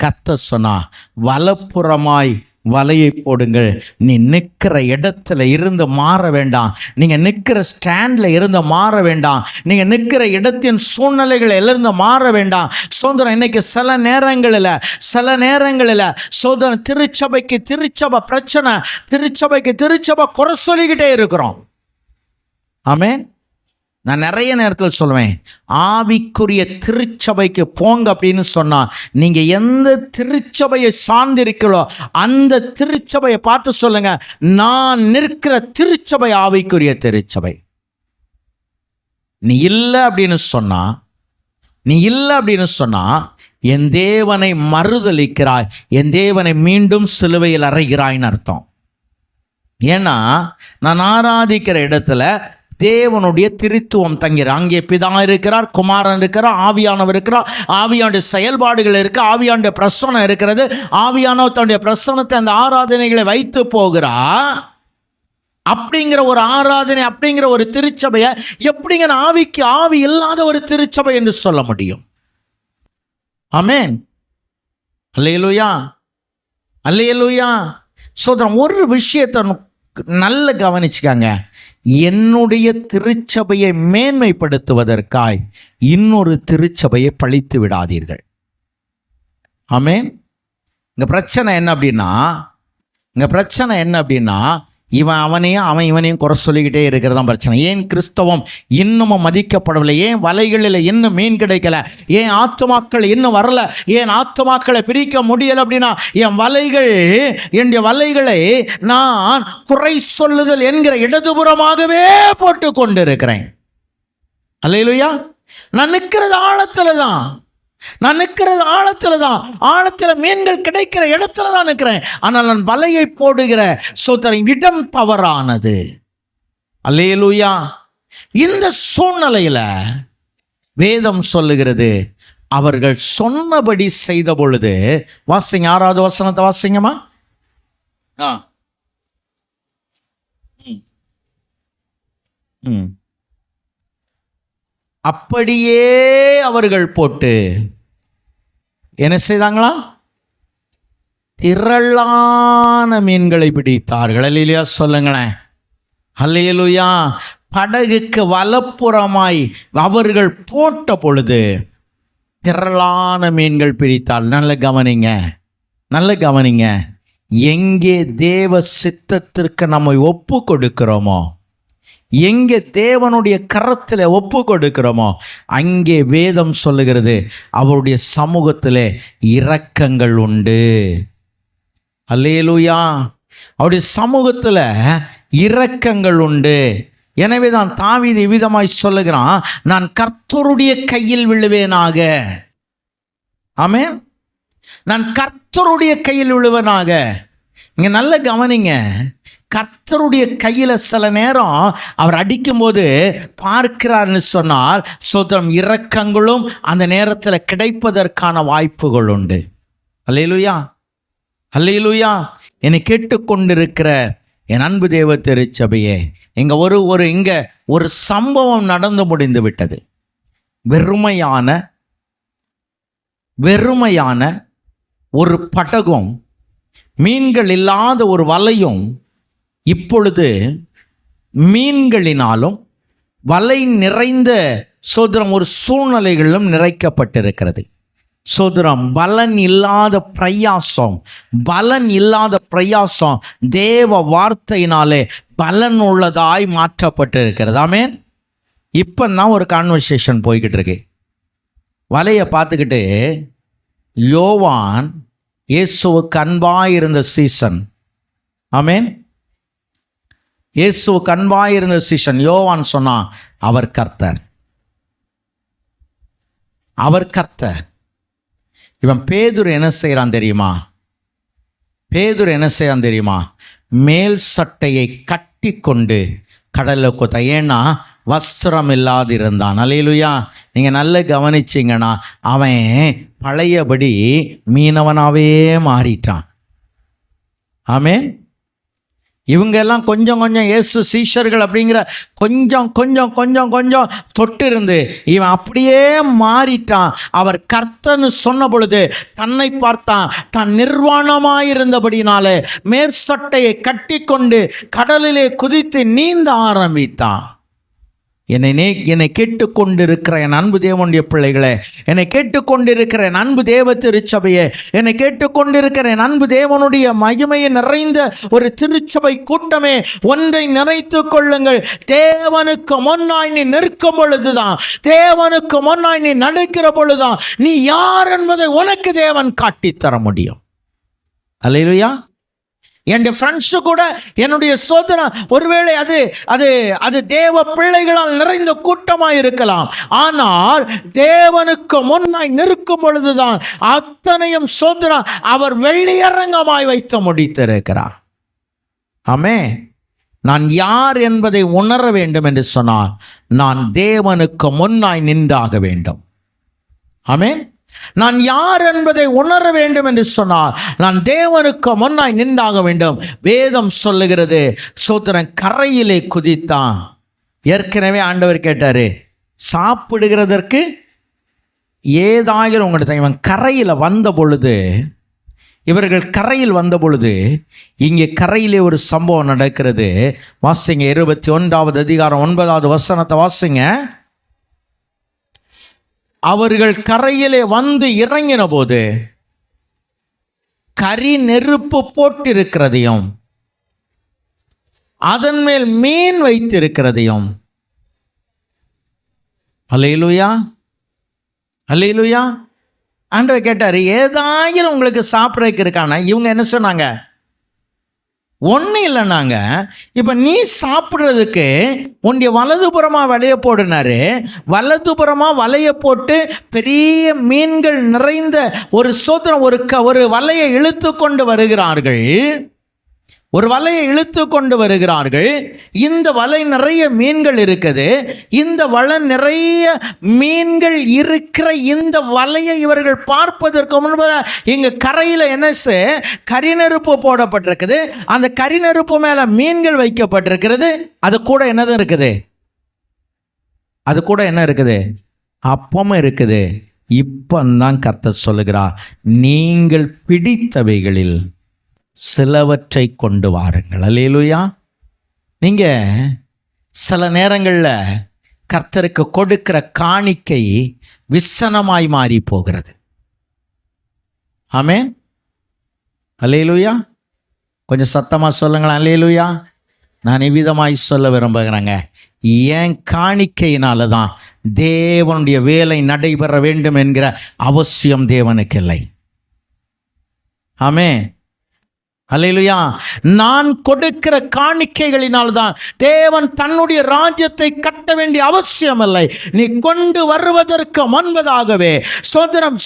கர்த்தர் சொன்னா வலப்புறமாய் வலையை போடுங்கள். நீ நிற்கிற இடத்துல இருந்து மாற வேண்டாம், நீங்கள் நிற்கிற ஸ்டாண்டில் இருந்து மாற வேண்டாம், நீங்கள் நிற்கிற இடத்தின் சூழ்நிலைகள் இருந்து மாற வேண்டாம். சோதரம் இன்னைக்கு சில நேரங்களில் சோதரம் திருச்சபை பிரச்சனை, திருச்சபை குறை சொல்லிக்கிட்டே இருக்கிறோம். ஆமென். நான் நிறைய நேரத்தில் சொல்லுவேன், ஆவிக்குரிய திருச்சபைக்கு போங்க அப்படின்னு சொன்னால் நீங்கள் எந்த திருச்சபையை சார்ந்திருக்கிறோ அந்த திருச்சபையை பார்த்து சொல்லுங்க, நான் நிற்கிற திருச்சபை ஆவிக்குரிய திருச்சபை. நீ இல்லை அப்படின்னு சொன்னா என் தேவனை மறுதலிக்கிறாய், என் தேவனை மீண்டும் சிலுவையில் அறைகிறாய்ன்னு அர்த்தம். ஏன்னா நான் ஆராதிக்கிற இடத்துல தேவனுடைய திருத்துவம் தங்கிற, அங்கே பிதா இருக்கிறார், குமாரன் இருக்கிறார், ஆவியானவர் இருக்கிறார், ஆவியானுடைய செயல்பாடுகள் இருக்கு, ஆவியானுடைய பிரசனம் இருக்கிறது. ஆவியானவர் தன்னுடைய பிரசனத்தை அந்த ஆராதனைகளை வைத்து போகிறார். அப்படிங்கிற ஒரு ஆராதனை, அப்படிங்கிற ஒரு திருச்சபையை எப்படிங்க ஆவிக்கு ஆவி இல்லாத ஒரு திருச்சபை என்று சொல்ல முடியும்? ஆமென். அல்லேலூயா, அல்லேலூயா. சோதரம் ஒரு விஷயத்தை நல்ல கவனிச்சுக்காங்க, என்னுடைய திருச்சபையை மேன்மைப்படுத்துவதற்காய் இன்னொரு திருச்சபையை பழித்து விடாதீர்கள். ஆமென். இங்க பிரச்சனை என்ன அப்படின்னா இவன் இவனையும் குறை சொல்லிக்கிட்டே இருக்கிறதான் பிரச்சனை. ஏன் கிறிஸ்தவம் இன்னமும் மதிக்கப்படவில்லை? ஏன் வலைகளில் இன்னும் மீன் கிடைக்கல? ஏன் ஆத்துமாக்கள் இன்னும் வரல? ஏன் ஆத்துமாக்களை பிரிக்க முடியல? அப்படின்னா என்னுடைய வலைகளை நான் குறை சொல்லுதல் என்கிற இடதுபுறமாகவே போட்டு கொண்டு இருக்கிறேன். அல்லேலூயா. நான் நிற்கிறது ஆழத்துல தான், ஆழத்தில் மீன்கள் கிடைக்கிற இடத்துல தான் நிற்கிறேன். ஆனால் நான் வலையை போடுகிற சோதரன் இடம் தவறானது. அல்லேலூயா. இந்த சூழ்நிலையில வேதம் சொல்லுகிறது, அவர்கள் சொன்னபடி செய்த பொழுது, வாசிங்க 6வது வசனத்தை வாசிங்கம்மா. அப்படியே அவர்கள் போட்டு என்ன செய்தாங்களா? திரளான மீன்களை பிடித்தார்கள். அல்லேலூயா சொல்லுங்களேன். அல்லேலூயா. படகுக்கு வலப்புறமாய் அவர்கள் போட்ட பொழுது திரளான மீன்கள் பிடித்தால். நல்ல கவனிங்க. எங்கே தேவ சித்தத்திற்கு நம்மை ஒப்பு கொடுக்கிறோமோ, எங்கே தேவனுடைய கரத்தில் ஒப்பு கொடுக்கிறோமோ, அங்கே வேதம் சொல்லுகிறது அவருடைய சமூகத்தில் இரக்கங்கள் உண்டு. அல்லேலூயா. அவருடைய சமூகத்தில் இரக்கங்கள் உண்டு. எனவே தான் தாவீது இவ்விதமாய் சொல்லுகிறான், நான் கர்த்தருடைய கையில் விழுவேனாக. ஆமென். நான் கர்த்தருடைய கையில் விழுவேனாக. இங்க நல்ல கவனிங்க, கர்த்தருடைய கையில் சில நேரம் அவர் அடிக்கும்போது பார்க்கிறார்னு சொன்னால் சோதரம் இரக்கங்களும் அந்த நேரத்தில் கிடைப்பதற்கான வாய்ப்புகள் உண்டு. அல்லேலூயா, அல்லேலூயா. என்னை கேட்டுக்கொண்டிருக்கிற என் அன்பு தேவ திருச்சபையே, இங்க ஒரு சம்பவம் நடந்து முடிந்து விட்டது. வெறுமையான ஒரு படகும் மீன்கள் இல்லாத ஒரு வலையும் இப்பொழுது மீன்களினாலும் வலை நிறைந்த சோதரம் ஒரு சூழ்நிலைகளிலும் நிறைக்கப்பட்டிருக்கிறது. சோதரம் பலன் இல்லாத பிரயாசம் தேவ வார்த்தையினாலே பலன் உள்ளதாய் மாற்றப்பட்டிருக்கிறது. ஆமென். இப்போ நான் ஒரு கான்வர்சேஷன் போய்கிட்டு இருக்கு. வலையை பார்த்துக்கிட்டு யோவான் இயேசுவுக்கு அன்பாயிருந்த சீசன். ஆமென். இயேசுவுக்கு அன்பாயிருந்த சீசன் யோவான் சொன்னான், அவர் கர்த்தர். இவன் பேதுரு என்ன செய்கிறான் தெரியுமா? மேல் சட்டையை கட்டி கொண்டு கடலில் கொத்த. ஏன்னா வஸ்திரம் இல்லாது இருந்தான். அல்லேலூயா. நீங்கள் நல்லா கவனிச்சிங்கன்னா அவன் பழையபடி மீனவனாகவே மாறிட்டான். ஆமென். இவங்க எல்லாம் கொஞ்சம் இயேசு சீஷர்கள் அப்படிங்கிற கொஞ்சம் தொட்டு இருந்து இவன் அப்படியே மாறிட்டான். அவர் கர்த்தன்னு சொன்ன பொழுது தன்னை பார்த்தான். தான் நிர்வாணமாயிருந்தபடினாலே மேற்சட்டையை கட்டி கொண்டு கடலிலே குதித்து நீந்த ஆரம்பித்தான். என்னை கேட்டுக்கொண்டிருக்கிற என் அன்பு தேவனுடைய பிள்ளைகளே, என்னை கேட்டுக்கொண்டிருக்கிற என் அன்பு தேவ திருச்சபையே, என்னை கேட்டுக்கொண்டிருக்கிற என் அன்பு தேவனுடைய மகிமையை நிறைந்த ஒரு திருச்சபை கூட்டமே, ஒன்றை நினைத்து கொள்ளுங்கள். தேவனுக்கு முன்னாய் நீ நிற்கும் பொழுதுதான், தேவனுக்கு முன்னாய் நீ நடக்கிற பொழுதுதான் நீ யார் என்பதை உனக்கு தேவன் காட்டித்தர முடியும். அல்லேலூயா. என் ஃப்ரெண்ட்ஸு கூட என்னுடைய சோதனை ஒருவேளை அது தேவ பிள்ளைகளால் நிறைந்த கூட்டமாக இருக்கலாம். ஆனால் தேவனுக்கு முன்னாய் நிற்கும் பொழுதுதான் அத்தனையும் சோதனை அவர் வெளியரங்கமாய் வைத்து முடித்திருக்கிறார். ஆமே. நான் யார் என்பதை உணர வேண்டும் என்று சொன்னால் நான் தேவனுக்கு முன்னாய் நின்றாக வேண்டும். ஆமே. நான் யார் என்பதை உணர வேண்டும் என்று சொன்னால் நான் தேவனுக்கு முன்னாய் நின்றாக வேண்டும். வேதம் சொல்லுகிறது சோதரன் கரையிலே குதித்தான். ஏற்கனவே ஆண்டவர் கேட்டாரு, சாப்பிடுகிறதற்கு ஏதாயிரம் உங்களுக்கு. இவன் கரையில் வந்த பொழுது, இவர்கள் கரையில் வந்த பொழுது இங்கே கரையிலே ஒரு சம்பவம் நடக்கிறது. வாசிங்க 21வது அதிகாரம் 9வது வசனத்தை வாசிங்க. அவர்கள் கரையிலே வந்து இறங்கின போது கரி நெருப்பு போட்டிருக்கிறதையும் அதன் மேல் மீன் வைத்திருக்கிறதையும். அல்லேலூயா, அல்லேலூயா. ஆண்டவர் கேட்டார், ஏதாயிரம் உங்களுக்கு சாப்பிட்றதுக்கு இருக்கானா? இவங்க என்ன சொன்னாங்க? ஒன்றும் இல்லைனாங்க. இப்போ நீ சாப்பிட்றதுக்கு உன்னுடைய வலதுபுறமாக வலையை போடுனாரு. வலதுபுறமாக வலையை போட்டு பெரிய மீன்கள் நிறைந்த ஒரு சோதனம் ஒரு வலையை இழுத்து கொண்டு வருகிறார்கள். இந்த வலை நிறைய மீன்கள் இருக்குது. இந்த வலை நிறைய மீன்கள் இருக்கிற இந்த வலையை இவர்கள் பார்ப்பதற்கு முன்பதாக இங்கே கரையில் கரிநெருப்பு போடப்பட்டிருக்குது. அந்த கரிநெருப்பு மேலே மீன்கள் வைக்கப்பட்டிருக்கிறது. அது கூட என்ன இருக்குது? அப்பமும் இருக்குது. இப்பந்தான் கர்த்தர் சொல்லுகிறார், நீங்கள் பிடித்தவைகளில் சிலவற்றை கொண்டு வாருங்கள். அல்லேலூயா. நீங்கள் சில நேரங்களில் கர்த்தருக்கு கொடுக்கிற காணிக்கை விசனமாய் மாறி போகிறது. ஆமென். அல்லேலூயா. கொஞ்சம் சத்தமாக சொல்லுங்களேன், அல்லேலூயா. நான் இவ்விதமாய் சொல்ல விரும்புகிறேங்க, என் காணிக்கையினால தான் தேவனுடைய வேலை நடைபெற வேண்டும் என்கிற அவசியம் தேவனுக்கு இல்லை. ஆமென், அல்லேலூயா. நான் கொடுக்கிற காணிக்கைகளினால் தான் தேவன் தன்னுடைய ராஜ்யத்தை கட்ட வேண்டிய அவசியம் இல்லை. நீ கொண்டு வருவதற்கு முன்பதாகவே சோதரம்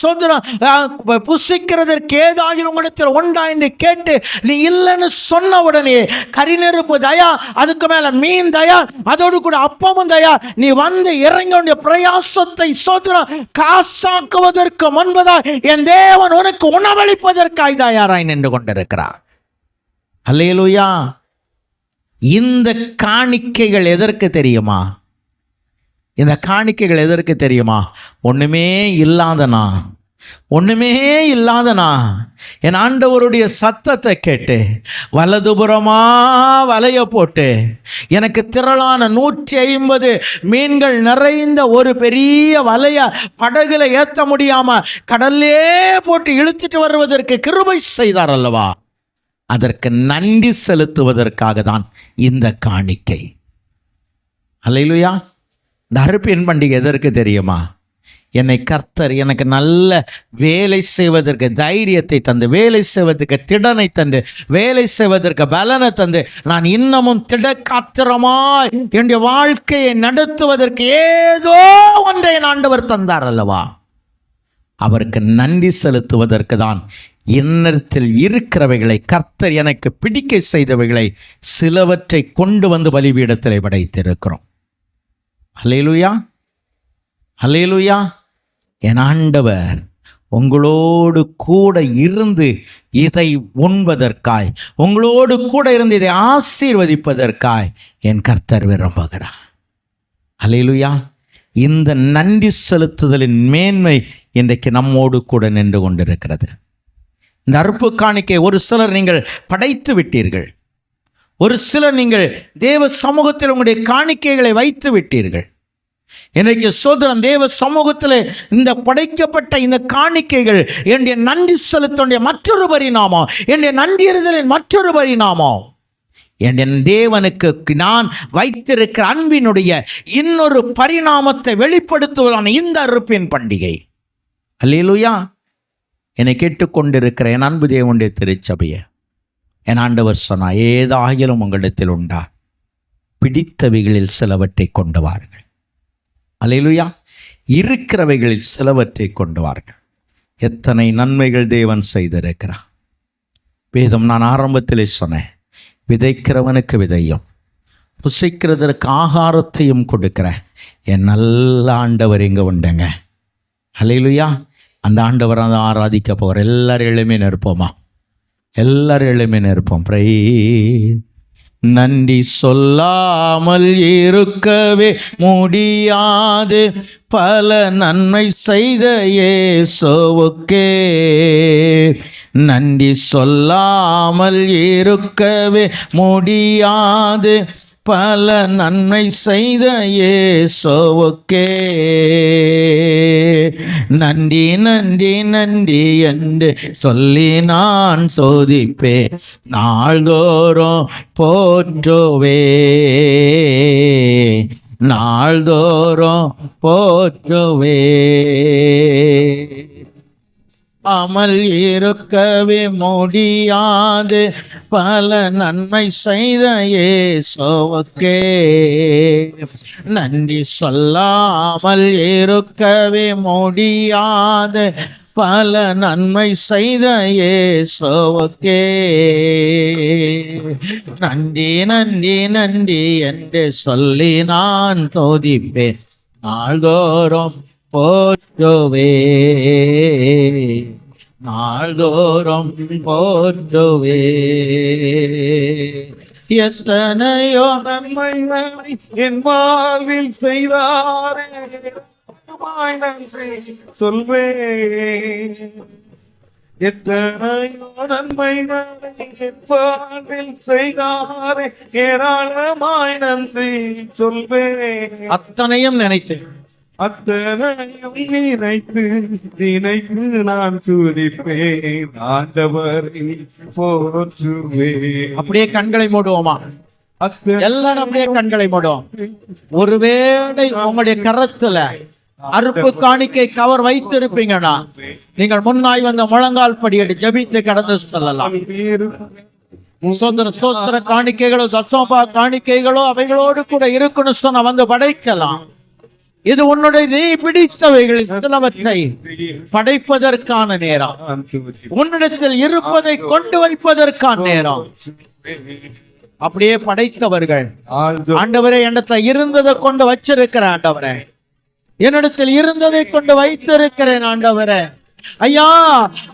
புசிக்கிறதற்கு ஏதாயிரம் உங்களிடத்தில் உண்டா என்று கேட்டு நீ இல்லைன்னு சொன்ன உடனே கரிநெருப்பு தயா, அதுக்கு மேல மீன் தயா, அதோடு கூட அப்பமும் தயா, நீ வந்து இறங்க பிரயாசத்தை சோதரம் காசாக்குவதற்கு முன்பதாக என் தேவன் உனக்கு உணவளிப்பதற்காய் தயாராய் நின்று கொண்டிருக்கிறார். அல்லேலூயா. இந்த காணிக்கைகள் எதற்கு தெரியுமா? இந்த காணிக்கைகள் எதற்கு தெரியுமா? ஒண்ணுமே இல்லாதனா என் ஆண்டவருடைய சத்தத்தை கேட்டு வலதுபுறமா வலைய போட்டு எனக்கு திரளான 150 மீன்கள் நிறைந்த ஒரு பெரிய வலைய படகுல ஏற்ற முடியாம கடல்லே போட்டு இழுத்துட்டு வருவதற்கு கிருபை செய்தார் அல்லவா? அதற்கு நன்றி செலுத்துவதற்காக தான் இந்த காணிக்கை. அல்லேலூயா. இந்த அறுப்பின் பண்டிகை எதற்கு தெரியுமா? என்னை கர்த்தர் எனக்கு நல்ல வேலை செய்வதற்கு தைரியத்தை தந்து, வேலை செய்வதற்கு திடனை தந்து, வேலை செய்வதற்கு பலனை தந்து, நான் இன்னமும் திடக்காத்திரமாய் என்னுடைய வாழ்க்கையை நடத்துவதற்கு ஏதோ ஒன்றை என் ஆண்டவர் தந்தார் அல்லவா? அவருக்கு நன்றி செலுத்துவதற்கு தான் என்னிடத்தில் இருக்கிறவைகளை, கர்த்தர் எனக்கு பிடிக்க செய்தவைகளை சிலவற்றை கொண்டு வந்து பலிபீடத்தில் படைத்திருக்கிறோம். அல்லேலூயா, அல்லேலூயா. என் ஆண்டவர் உங்களோடு கூட இருந்து இதை உண்பதற்காய், உங்களோடு கூட இருந்து இதை ஆசீர்வதிப்பதற்காய் என் கர்த்தர் விரும்புகிறார். அல்லேலூயா. இந்த நன்றி செலுத்துதலின் மேன்மை இன்றைக்கு நம்மோடு கூட நின்று கொண்டிருக்கிறது. இந்த அறுப்பு காணிக்கை ஒரு சிலர் நீங்கள் படைத்து விட்டீர்கள், ஒரு சிலர் நீங்கள் தேவ சமூகத்தில் உங்களுடைய காணிக்கைகளை வைத்து விட்டீர்கள். இன்றைக்கு சோதரன் தேவ சமூகத்தில் இந்த படைக்கப்பட்ட இந்த காணிக்கைகள் என்னுடைய நன்றி செலுத்தனுடைய மற்றொரு பரிணாமம், என்னுடைய நன்றியறிதலின் மற்றொரு பரிணாமம், என் தேவனுக்கு நான் வைத்திருக்கிற அன்பினுடைய இன்னொரு பரிணாமத்தை வெளிப்படுத்துவதான இந்த அறுப்பின் பண்டிகை. அல்லேலூயா. என்னை கேட்டுக்கொண்டிருக்கிற என் அன்பு தேவனுடைய திருச்சபையை, என் ஆண்டவர் சொன்னா, ஏதாயிலும் உங்களிடத்தில் உண்டா, பிடித்தவைகளில் சிலவற்றை கொண்டு வாருங்கள். அல்லேலூயா. இருக்கிறவைகளில் சிலவற்றை கொண்டு வாருங்கள். எத்தனை நன்மைகள் தேவன் செய்திருக்கிறார். வேதம் நான் ஆரம்பத்திலே சொன்னேன், விதைக்கிறவனுக்கு விதையும் புசிக்கிறதற்கு ஆகாரத்தையும் கொடுக்கிற என் நல்ல ஆண்டவர் இங்கே உண்டுங்க. அல்லேலூயா. அந்த ஆண்டவரை தான் ஆராதிக்க போகிற எல்லாரும் எழுமே நிற்போமா? எல்லாரும் எழுமே நிற்போம். நன்றி சொல்லாமல் இருக்கவே முடியாது, பல நன்மை செய்த இயேசுவுக்கே. நன்றி சொல்லாமல் இருக்கவே முடியாது, பல நன்மை செய்த இயேசுவுக்கே. நன்றி நன்றி நன்றி என்று சொல்லி நான் சோதிப்பேன், நாள்தோறும் போற்றுவே, நாள்தோறும் போற்றுவே. அமல் இருக்கவே முடியாது, பல நன்மை செய்த இயேசுவுக்கே. நன்றி சொல்லாமல் இருக்கவே முடியாது, பல நன்மை செய்த இயேசுவுக்கே. நன்றி நன்றி நன்றி என்று சொல்லி நான் துதிப்பேன், நாள்தோறும் போற்றுவே, நாள்தோறும் போற்றுவே. எத்தனையோ நன்மைகளை என் வாழ்வில் செய்தாரே, சொல்வேன். எத்தனையோ நன்மைகளை என் வாழ்வில் செய்தாரே, ஏராளமாய் நன்றி சொல்வேன். அத்தனையும் நினைத்தேன், அத்தனையும் நினைத்து நினைத்து நான் துதிப்பேன், ஆண்டவரை போற்றுவேன். அப்படியே கண்களை மூடுவோமா? எல்லாரும் அப்படியே கண்களை மூடுவோம். ஒருவேளை உங்களுடைய கரத்துல அறுப்பு காணிக்கை கவர் வைத்திருப்பீங்கன்னா நீங்கள் முன்னாய் வந்த முழங்கால் படியடி ஜபித்து கடந்து செல்லலாம். சோத்திர காணிக்கைகளோ தசமபா காணிக்கைகளோ அவைகளோடு கூட இருக்கணும் சொன்ன வந்து படைக்கலாம். இது உன்னுடைய நீ பிடித்தவைகள் சிலவற்றை படைப்பதற்கான நேரம், உன்னிடத்தில் இருப்பதை கொண்டு வைப்பதற்கான நேரம். அப்படியே படைத்தவர்கள் ஆண்டவரே என்னிடத்துல இருந்ததை கொண்டு வச்சிருக்கிற ஆண்டவரே, என்னிடத்தில் இருந்ததை கொண்டு வைத்திருக்கிறேன் ஆண்டவரே. ஐயா,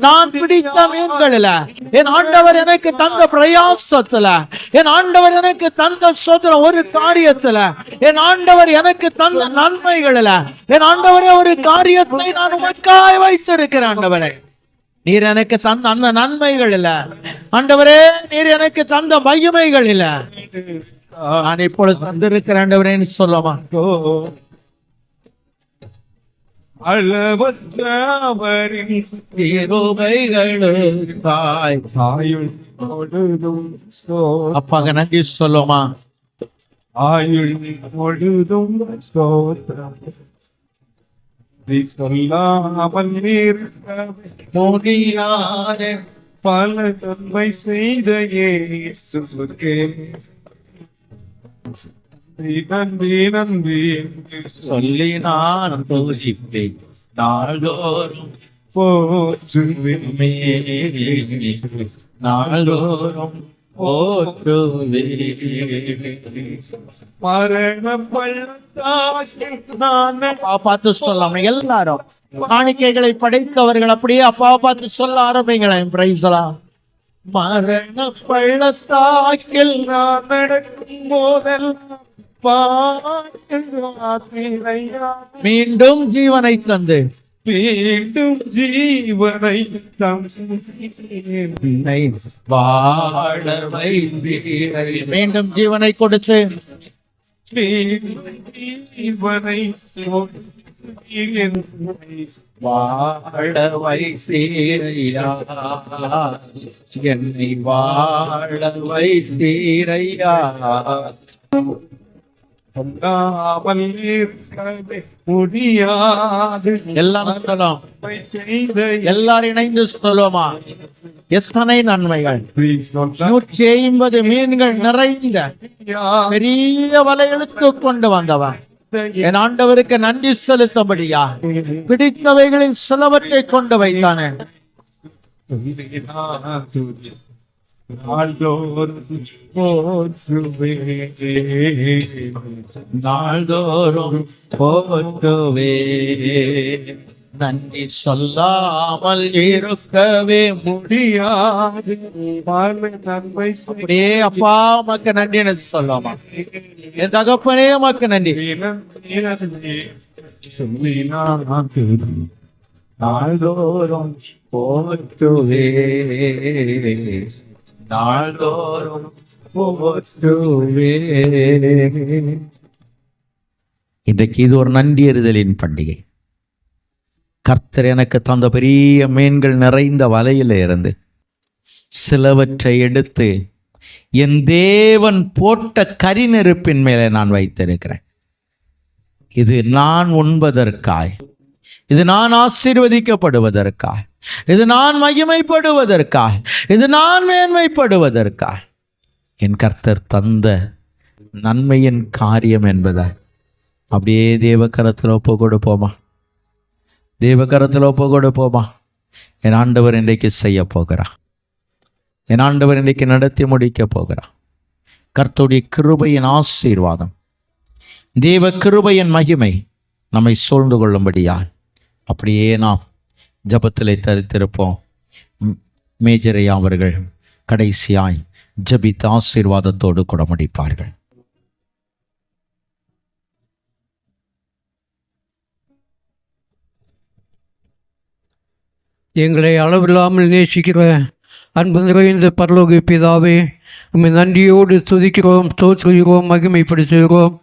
நான் பிடித்த மீன்களில என் ஆண்டவர் எனக்கு தந்த பிரயாசத்துல, என் ஆண்டவர் எனக்கு தந்த சோதர ஒரு காரியத்துல, என் ஆண்டவர் எனக்கு தந்த நன்மைகளில, என் ஆண்டவரே ஒரு காரியத்தை நான் உமக்காய் வைத்திருக்கிறேன் ஆண்டவரே. நீர் எனக்கு தந்த அந்த நன்மைகளில ஆண்டவரே, நீர் எனக்கு தந்த மகிமைகளில நான் இப்பொழுது தந்திருக்கிற ஆண்டவரேன்னு சொல்லுமா? அளவற்றவரின் கிருபைகளுக்காய் ஆயுள் முழுதும் அப்பாங்க நன்றி சொல்லுமா? ஆயுள் முழுதும் ஸ்தோத்திரம். நீ சொல்லாமல் முடியாத பல நன்மை செய்த இயேசுவுக்கே நன்றி நன்றி சொல்லி நான் துதிப்பேன் நாள்தோறும் போற்றுவேன். நாள்தோறும் மரண பள்ளத்தாக்கில் நான் பார்த்து சொல்லாம எல்லாரும் காணிக்கைகளை படைத்தவர்கள் அப்படியே அப்பா பார்த்து சொல்ல ஆரம்பிங்களேன். பிரைஸ்லாம். மரண பள்ளத்தாக்கில் நான் நடக்கும் போதெல்லாம் மீண்டும் ஜீவனை தந்து மீண்டும் ஜீவனை வாழ வைத்தீர். மீண்டும் ஜீவனை கொடுத்து ஜீவனை வாழ வைத்தீரையா, என்னை வாழ வைத்தீரையா. முடியாது எல்லாரும் சொல்லலாம், செய்த எல்லாரும் இணைந்து சொல்லுமா? எத்தனை நன்மைகள்! 150 மீன்கள் நிறைந்த பெரிய வலையெழுத்து கொண்டு வந்தவன் என் ஆண்டவருக்கு நன்றி செலுத்தபடியா பிடித்தவைகளில் சிலவற்றை கொண்டு வைத்தானே. நாள்தோறும் போற்றுவே, நன்றி சொல்லாமல் இருக்கவே முடியாது. நன்மை அப்படியே அப்பா மக்க நன்றி எனக்கு சொல்லாமா? என் தகப்பனே மக்க நன்றி. நாள்தோறும் போற்றுவே, நாள்தோறும் போற்றுவே. இன்றைக்கு இது ஒரு நன்றி எறிதலின் பண்டிகை. கர்த்தர் எனக்கு தந்த பெரிய மீன்கள் நிறைந்த வலையில இருந்து சிலவற்றை எடுத்து என் தேவன் போட்ட கரி நெருப்பின் மேலே நான் வைத்திருக்கிறேன். இது நான் உண்பதற்காய், இது நான் ஆசீர்வதிக்கப்படுவதற்காய், இது நான் மகிமைப்படுவதற்காய், இது நான் மேன்மைப்படுவதற்காய் என் கர்த்தர் தந்த நன்மையின் காரியம் என்பதை அப்படியே தேவக்கரத்தில் ஒப்பு கொடுப்போமா? தேவக்கரத்தில் ஒப்பு கொடுப்போமா? என் ஆண்டவர் இன்றைக்கு செய்ய போகிறார். என் ஆண்டவர் இன்றைக்கு நடத்தி முடிக்க போகிறார். கர்த்தருடைய கிருபையின் ஆசீர்வாதம், தேவ கிருபையின் மகிமை நம்மை சூழ்ந்து கொள்ளும்படியா அப்படியே நாம் ஜபத்திலே தரித்திருப்போம். மேஜரையா அவர்கள் கடைசியாய் ஜபித்த ஆசீர்வாதத்தோடு கூட முடிப்பார்கள். எங்களை அளவில்லாமல் நேசிக்கிற அன்பு நிறைந்த பரலோக பிதாவே, உம்மை நன்றியோடு துதிக்கிறோம், தோற்றுகிறோம், மகிமைப்படுத்துகிறோம்.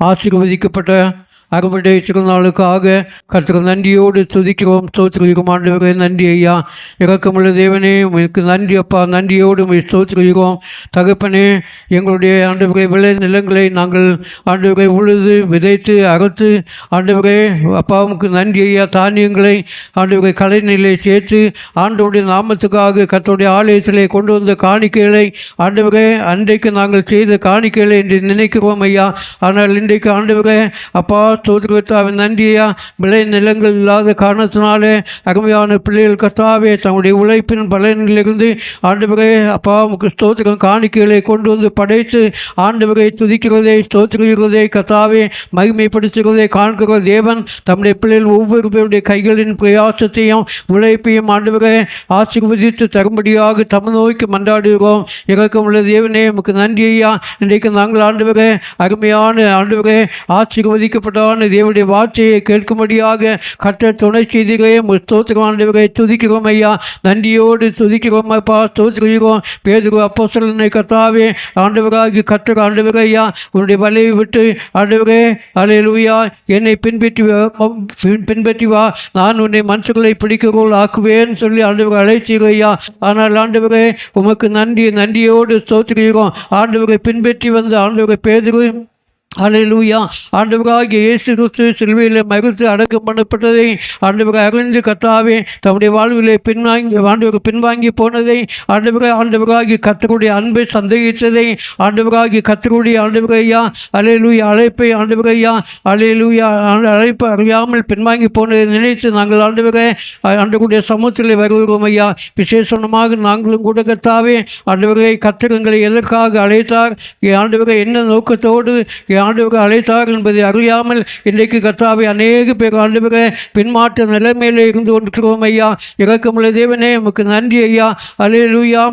ஆசீர்வதிக்கப்பட்ட அறுவடை திருநாளுக்காக கர்த்தர் நன்றியோடு துதிக்கிறோம், ஸ்தோத்திரிக்கிறோம். ஆண்டவரே நன்றி ஐயா, இரக்கமுள்ள தேவனே உங்களுக்கு நன்றி அப்பா, நன்றியோடு ஸ்தோத்திரிக்கிறோம். தகப்பனே, எங்களுடைய ஆண்டவரே விளை நிலங்களை நாங்கள் ஆண்டவரை உழுது விதைத்து அறுத்து ஆண்டவரே அப்பா உமக்கு நன்றி ஐயா. தானியங்களை ஆண்டவரை கலைநிலை சேர்த்து ஆண்டவருடைய நாமத்துக்காக கர்த்தருடைய ஆலயத்திலே கொண்டு வந்த காணிக்கைகளை ஆண்டவரே அன்றைக்கு நாங்கள் செய்த காணிக்கைகளை என்று நினைக்கிறோம் ஐயா. ஆனால் இன்றைக்கு ஆண்டவரே அப்பா ஸ்தோத்திரத்தாவின் நன்றி ஐயா. விளை நிலங்கள் இல்லாத காரணத்தினாலே அருமையான பிள்ளைகள் கர்த்தாவே தங்களுடைய உழைப்பின் பலனிலிருந்து ஆண்டவரே அப்பா உமக்கு ஸ்தோத்திரம் காணிக்கைகளை கொண்டு வந்து படைத்து ஆண்டவரை துதிக்கிறதை ஸ்தோத்திரிக்கிறதை கர்த்தாவே மகிமைப்படுத்துகிறதை காண்கிற தேவன் தம்முடைய பிள்ளைகள் ஒவ்வொரு பேருடைய கைகளின் பிரயாசத்தையும் உழைப்பையும் ஆண்டவரை ஆசீர்வதித்து தரும்படியாக தம் நோய்க்கு மன்றாடுகிறோம். இரக்கமுள்ள தேவனே உமக்கு நன்றி ஐயா. இன்றைக்கு நாங்கள் ஆண்டவரே அருமையான ஆண்டவரே ஆசீர்வதிக்கப்பட்டான தேவனுடைய வார்த்தையை கேட்கும்படியாக கர்த்தர் துணை செய்திகளே ஸ்தோத்திரம் ஆண்டவரை துதிக்கிறோம் ஐயா. நன்றியோடு துதிக்கிறோம் அப்பா, ஸ்தோத்திரிக்கிறோம். பேதுரு அப்போஸ்தலனை கர்த்தாவே ஆண்டவராகி கர்த்தர் ஆண்டவரே ஐயா உன்னுடைய வலையை விட்டு ஆண்டவரே அல்லேலூயா என்னை பின்பற்றி வா, நான் உன்னை மனுஷர்களை பிடிக்கிறோள் ஆக்குவேன்னு சொல்லி ஆண்டவரை அழைத்தீர்கள் ஐயா. ஆனால் ஆண்டவரே உமக்கு நன்றியோடு ஸ்தோத்திரிக்கிறோம். ஆண்டவரை பின்பற்றி வந்த ஆண்டவரை பேதுரு அல்லேலூயா ஆண்டவராகிய இயேசு கிறிஸ்து சிலுவையில் மகிழ்ச்சி அடக்கம் பண்ணப்பட்டதை ஆண்டவரை அறிந்து கர்த்தாவே தம்முடைய வாழ்விலே பின்வாங்கி போனதை ஆண்டவராகிய கர்த்தருடைய அன்பை சந்தேகித்ததை ஆண்டவராகிய கர்த்தருடைய ஆண்டவரையா அல்லேலூயா அழைப்பை ஆண்டவரையா அல்லேலூயா அழைப்பை அறியாமல் பின்வாங்கி போனதை நினைத்து நாங்கள் ஆண்டவருடைய சமூகத்தில் வருகிறோம் ஐயா. விசேஷமாக நாங்களும் கூட கர்த்தாவே ஆண்டவரை கர்த்தரங்களை எதற்காக அழைத்தார், ஆண்டவரை என்ன நோக்கத்தோடு ஆண்டவரை அழைத்தார் என்பதை அறியாமல் இன்றைக்கு கர்த்தாவே அநேக பேர் ஆண்டவரை பின்மாற்ற நிலைமையிலே இருந்து கொண்டிருக்கிறோம் ஐயா. இரக்கமுள்ள தேவனே உமக்கு நன்றி ஐயா. அல்லேலூயா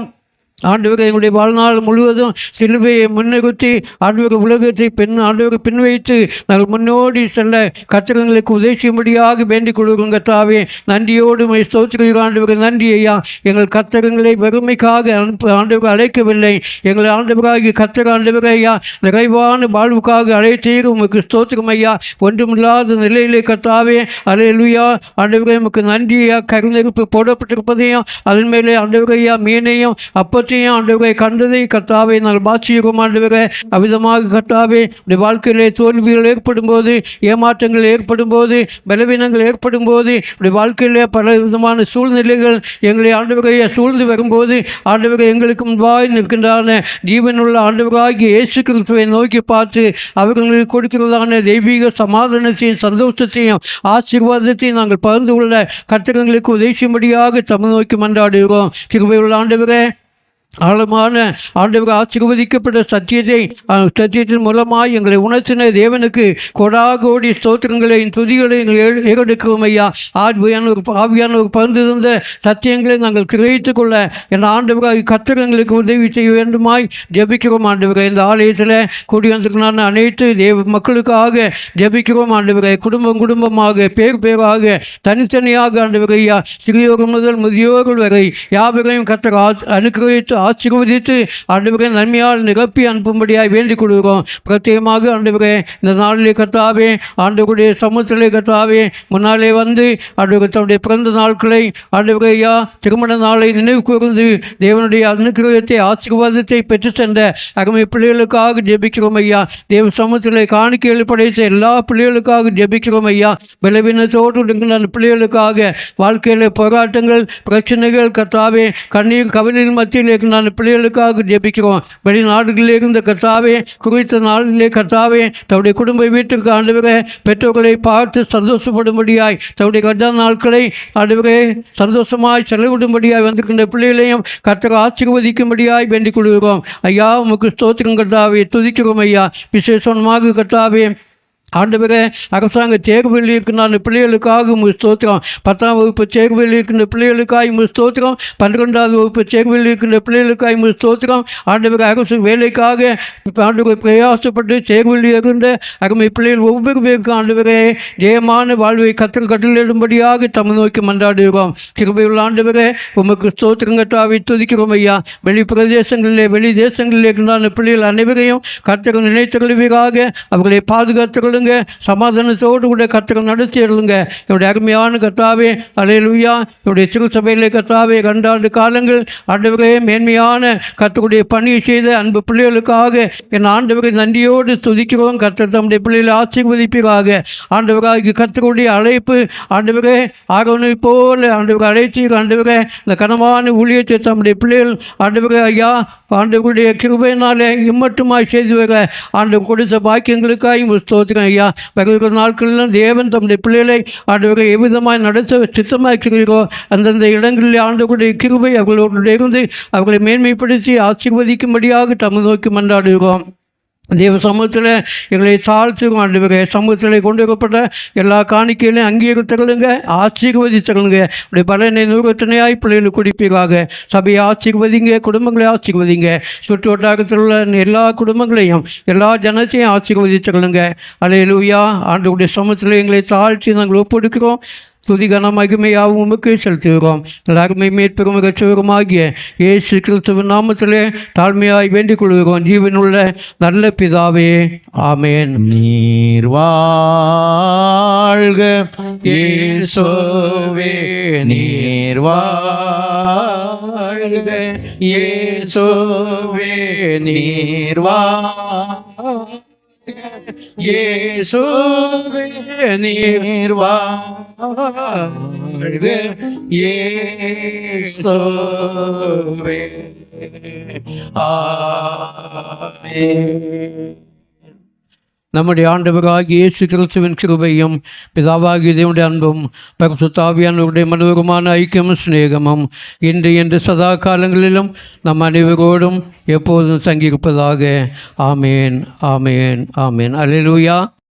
ஆண்டவரை எங்களுடைய வாழ்நாள் முழுவதும் சிலுவையை முன்னிறுத்தி ஆண்டவரை உலகத்தை ஆண்டவரை பின்வைத்து நாங்கள் முன்னோடி செல்ல கர்த்தர்களுக்கு உதவி செய்யும்படியாக வேண்டிக் கொள்கிறோம் கர்த்தாவே. நன்றியோடு ஸ்தோத்திரிக்கிறோம் ஆண்டவரை நன்றி ஐயா. எங்கள் கர்த்தர்களை வறுமைக்காக ஆண்டவரை அழைக்கவில்லை, எங்களை ஆண்டவராகி கர்த்தர் ஆண்டவரை ஐயா நிறைவான வாழ்வுக்காக அழைத்தீர். உமக்கு ஸ்தோத்திரம் ஐயா. ஒன்றுமில்லாத நிலையிலே கர்த்தாவே அல்லேலூயா ஆண்டவரை உமக்கு நன்றி ஐயா. கருநெருப்பு போடப்பட்டிருப்பதையும் அதன் மேலே ஆண்டவரை ஐயா மீனையும் அப்பத்தையும் ஆண்டவரை கண்டதை கர்த்தாவே நாங்கள் பாட்சிக்கிறோம் ஆண்டவரை. அவ்விதமாக கர்த்தாவே இந்த வாழ்க்கையிலே தோல்விகள் ஏற்படும் போது, ஏமாற்றங்கள் ஏற்படும் போது, பலவீனங்கள் ஏற்படும் போது, இப்படி வாழ்க்கையிலே பல விதமான சூழ்நிலைகள் எங்களை ஆண்டவரை சூழ்ந்து வரும்போது ஆண்டவரை எங்களுக்கு முன்பாய் நிற்கின்றான ஜீவனுள்ள ஆண்டவராகிய இயேசு கிறிஸ்துவை நோக்கி பார்த்து அவர்களுக்கு கொடுக்கிறதான தெய்வீக சமாதானத்தையும் சந்தோஷத்தையும் ஆசீர்வாதத்தையும் நாங்கள் பகிர்ந்து கொள்ள கர்த்தர்களுக்கு உதவி செய்யும்படியாக தம்மை நோக்கி மன்றாடுகிறோம். கிருபையுள்ள ஆண்டவரே ஆழமான ஆண்டவர் ஆசீர்வதிக்கப்பட்ட சத்தியத்தின் மூலமாக எங்களை உணர்த்தின தேவனுக்கு கொடாகோடி ஸ்தோத்திரங்களையும் துதிகளையும் ஏறெடுக்கிறோம் ஐயா. ஆவியான ஒரு பகிர்ந்திருந்த சத்தியங்களை நாங்கள் கிரகித்துக் கொள்ள என் ஆண்டவராக கர்த்தர்களுக்கு உதவி செய்ய வேண்டுமாய் ஜெபிக்கிறோம் ஆண்டவரை. இந்த ஆலயத்தில் கூடி வந்திருக்கிறான அனைத்து தேவ மக்களுக்காக ஜெபிக்கிறோம் ஆண்டவரை. குடும்பமாக பேராக தனித்தனியாக ஆண்டவரை ஐயா சிறியோர் முதல் முதியோர்கள் வரை யாவரையும் கர்த்தர் அனுகிரகித்து ஆசீர்வதித்து ஆண்டவரே நன்மையால் நிரப்பி அனுப்பும்படியாக வேண்டிக் கொள்கிறோம். பிரத்யேகமாக ஆண்டவரே இந்த நாளிலே கர்த்தாவே ஆண்டவருடைய சமூகத்திலே கர்த்தாவே முன்னாலே வந்து ஆண்டவர் தன்னுடைய பிறந்த நாட்களை ஆண்டவரே ஐயா திருமண நாளை நினைவு கூர்ந்து தேவனுடைய அனுகிரகத்தை ஆசீர்வாதத்தை பெற்று சென்ற அருமை பிள்ளைகளுக்காக ஜெபிக்கிறோம் ஐயா. தேவ சமூகத்திலே காணிக்கைகள் படைத்த எல்லா பிள்ளைகளுக்காக ஜெபிக்கிறோம் ஐயா. பலவீனத்தோடு இருக்கிற அந்த பிள்ளைகளுக்காக வாழ்க்கையில் போராட்டங்கள் பிரச்சனைகள் கர்த்தாவே கண்ணீர் கவனின் மத்தியில் நான் பிள்ளைகளுக்காக ஜெபிக்கிறோம். வெளிநாடுகளில் இருந்த கர்த்தாவே குறித்த நாளிலே கர்த்தாவே தன்னுடைய குடும்ப வீட்டுக்கு ஆண்டவரே பெற்றோர்களை பார்த்து சந்தோஷப்படும்படியாய் தன்னுடைய கர்த்தா நாட்களை ஆண்டவரே சந்தோஷமாய் செலவிடும்படியாய் வந்திருக்கின்ற பிள்ளைகளையும் கர்த்தர் ஆசீர்வதிக்கும்படியாய் வேண்டிக் கொள்கிறோம் ஐயா. உமக்கு ஸ்தோத்திரம் கர்த்தாவே, துதிக்கிறோம் ஐயா. விசேஷமாக கர்த்தாவே ஆண்டவரே அரசாங்க தேர்வில் இருக்கின்ற பிள்ளைகளுக்காக ஸ்தோத்திரம். 10ஆம் வகுப்பு தேர்வில் இருக்கின்ற பிள்ளைகளுக்காக ஸ்தோத்திரம். 12ஆவது வகுப்பு தேர்வில் இருக்கின்ற பிள்ளைகளுக்காக ஸ்தோத்திரம். ஆண்டவர் அரசு வேலைக்காக ஆண்டவர் பிரயாசப்பட்டு தேர்வில் இருக்கின்ற அருமை பிள்ளைகள் ஒவ்வொரு பேருக்கு ஆண்டவரே ஜெயமான வாழ்வை கட்டளையிடும்படியாக தம்மை நோக்கி மன்றாடுகிறோம். கிருபையுள்ள ஆண்டவரே உமக்கு ஸ்தோத்திரங்கட்டாவை துதிக்கிறோம் ஐயா. வெளி தேசங்களிலே இருக்கின்ற பிள்ளைகள் அனைவரையும் கர்த்தர் நினைத்தருள்வீராக. அவர்களை பாதுகாத்துக் அருளுங்க. சமாதானத்தோடு கூட கர்த்தரை நடத்தி அருளுங்க. என்னுடைய அருமையான கர்த்தாவே, அல்லேலூயா, என்னுடைய திருச்சபையிலே கர்த்தாவே 2 ஆண்டு காலங்கள் ஆண்டவரே மேன்மையான கர்த்தருடைய பணியை செய்த அன்பு பிள்ளைகளுக்காக என் ஆண்டவரை நன்றியோடு துதிக்கிறோம். கர்த்தர் தம்முடைய பிள்ளைகளை ஆசீர்வதிப்பீராக. ஆண்டவராக கர்த்தருடைய அழைப்பு ஆண்டவரே ஆரோனை போல ஆண்டவரை அழைத்தீர். ஆண்டவரே இந்த கனமான ஊழியத்தை தம்முடைய பிள்ளைகள் ஆண்டவரே ஐயா ஆண்டவருடைய கிருபையினாலே இம்மட்டுமாய் செய்து வர ஆண்டவர் கொடுத்த பாக்கியங்களுக்காக ஸ்தோத்திரம் ஐயா. வருகிற நாட்களிலும் தேவன் தம்முடைய பிள்ளைகளை ஆண்டவரை எவ்விதமாய் நடத்த சித்தமாக்கிறீரோ அந்தந்த இடங்களில் ஆண்டவருடைய கிருபை அவர்களோடு இருந்து அவர்களை மேன்மைப்படுத்தி ஆசீர்வதிக்கும்படியாக தம்மை நோக்கி மன்றாடுகிறோம். தேவ சமூகத்தில் எங்களை தாழ்த்துக்கும் ஆண்டவரே. சமூகத்தில் கொண்டு வரப்பட்ட எல்லா காணிக்கையிலையும் அங்கீகரித்தருளுங்க, ஆசீர்வதித்தருளுங்க. இப்படி பலனை நூறுத்தனையாய் பிள்ளைகளுக்கு குடிப்பீராக. சபையை ஆசீர்வதிங்க, குடும்பங்களை ஆசீர்வதிங்க. சுற்று வட்டாரத்தில் உள்ள எல்லா குடும்பங்களையும் எல்லா ஜனத்தையும் ஆசீர்வதித்தருளுங்க. அல்லேலூயா. ஆண்டவருடைய சமூகத்தில் எங்களை தாழ்த்தி நாங்கள் ஒப்பெடுக்கிறோம். துதிகன மகிமையாகவும் உமக்கு செலுத்துகிறோம். எல்லாருமே மீட்பெரும் இரட்சகருமாகிய இயேசு கிறிஸ்துவின் நாமத்திலே தாழ்மையாய் வேண்டிக் கொள்கிறோம். ஜீவனுள்ள நல்ல பிதாவே, ஆமேன். நீர் வாழ்க இயேசுவே, நீர் வாழ்க இயேசுவே, நீர் வாழ்க இயேசுவே, நீர் வாழ்க இயேசுவே, ஆமென். நம்முடைய ஆண்டவராகிய இயேசு கிறிஸ்துவின் கிருபையும் பிதாவாகிய தேவனுடைய அன்பும் பரிசுத்த ஆவியானவருடைய மனோகரமான ஐக்கியமும் சிநேகமும் இன்று என்று சதா காலங்களிலும் நம் அனைவரோடும் எப்போதும் தங்கியிருப்பதாக. ஆமேன், ஆமேன், ஆமேன். அல்லேலூயா.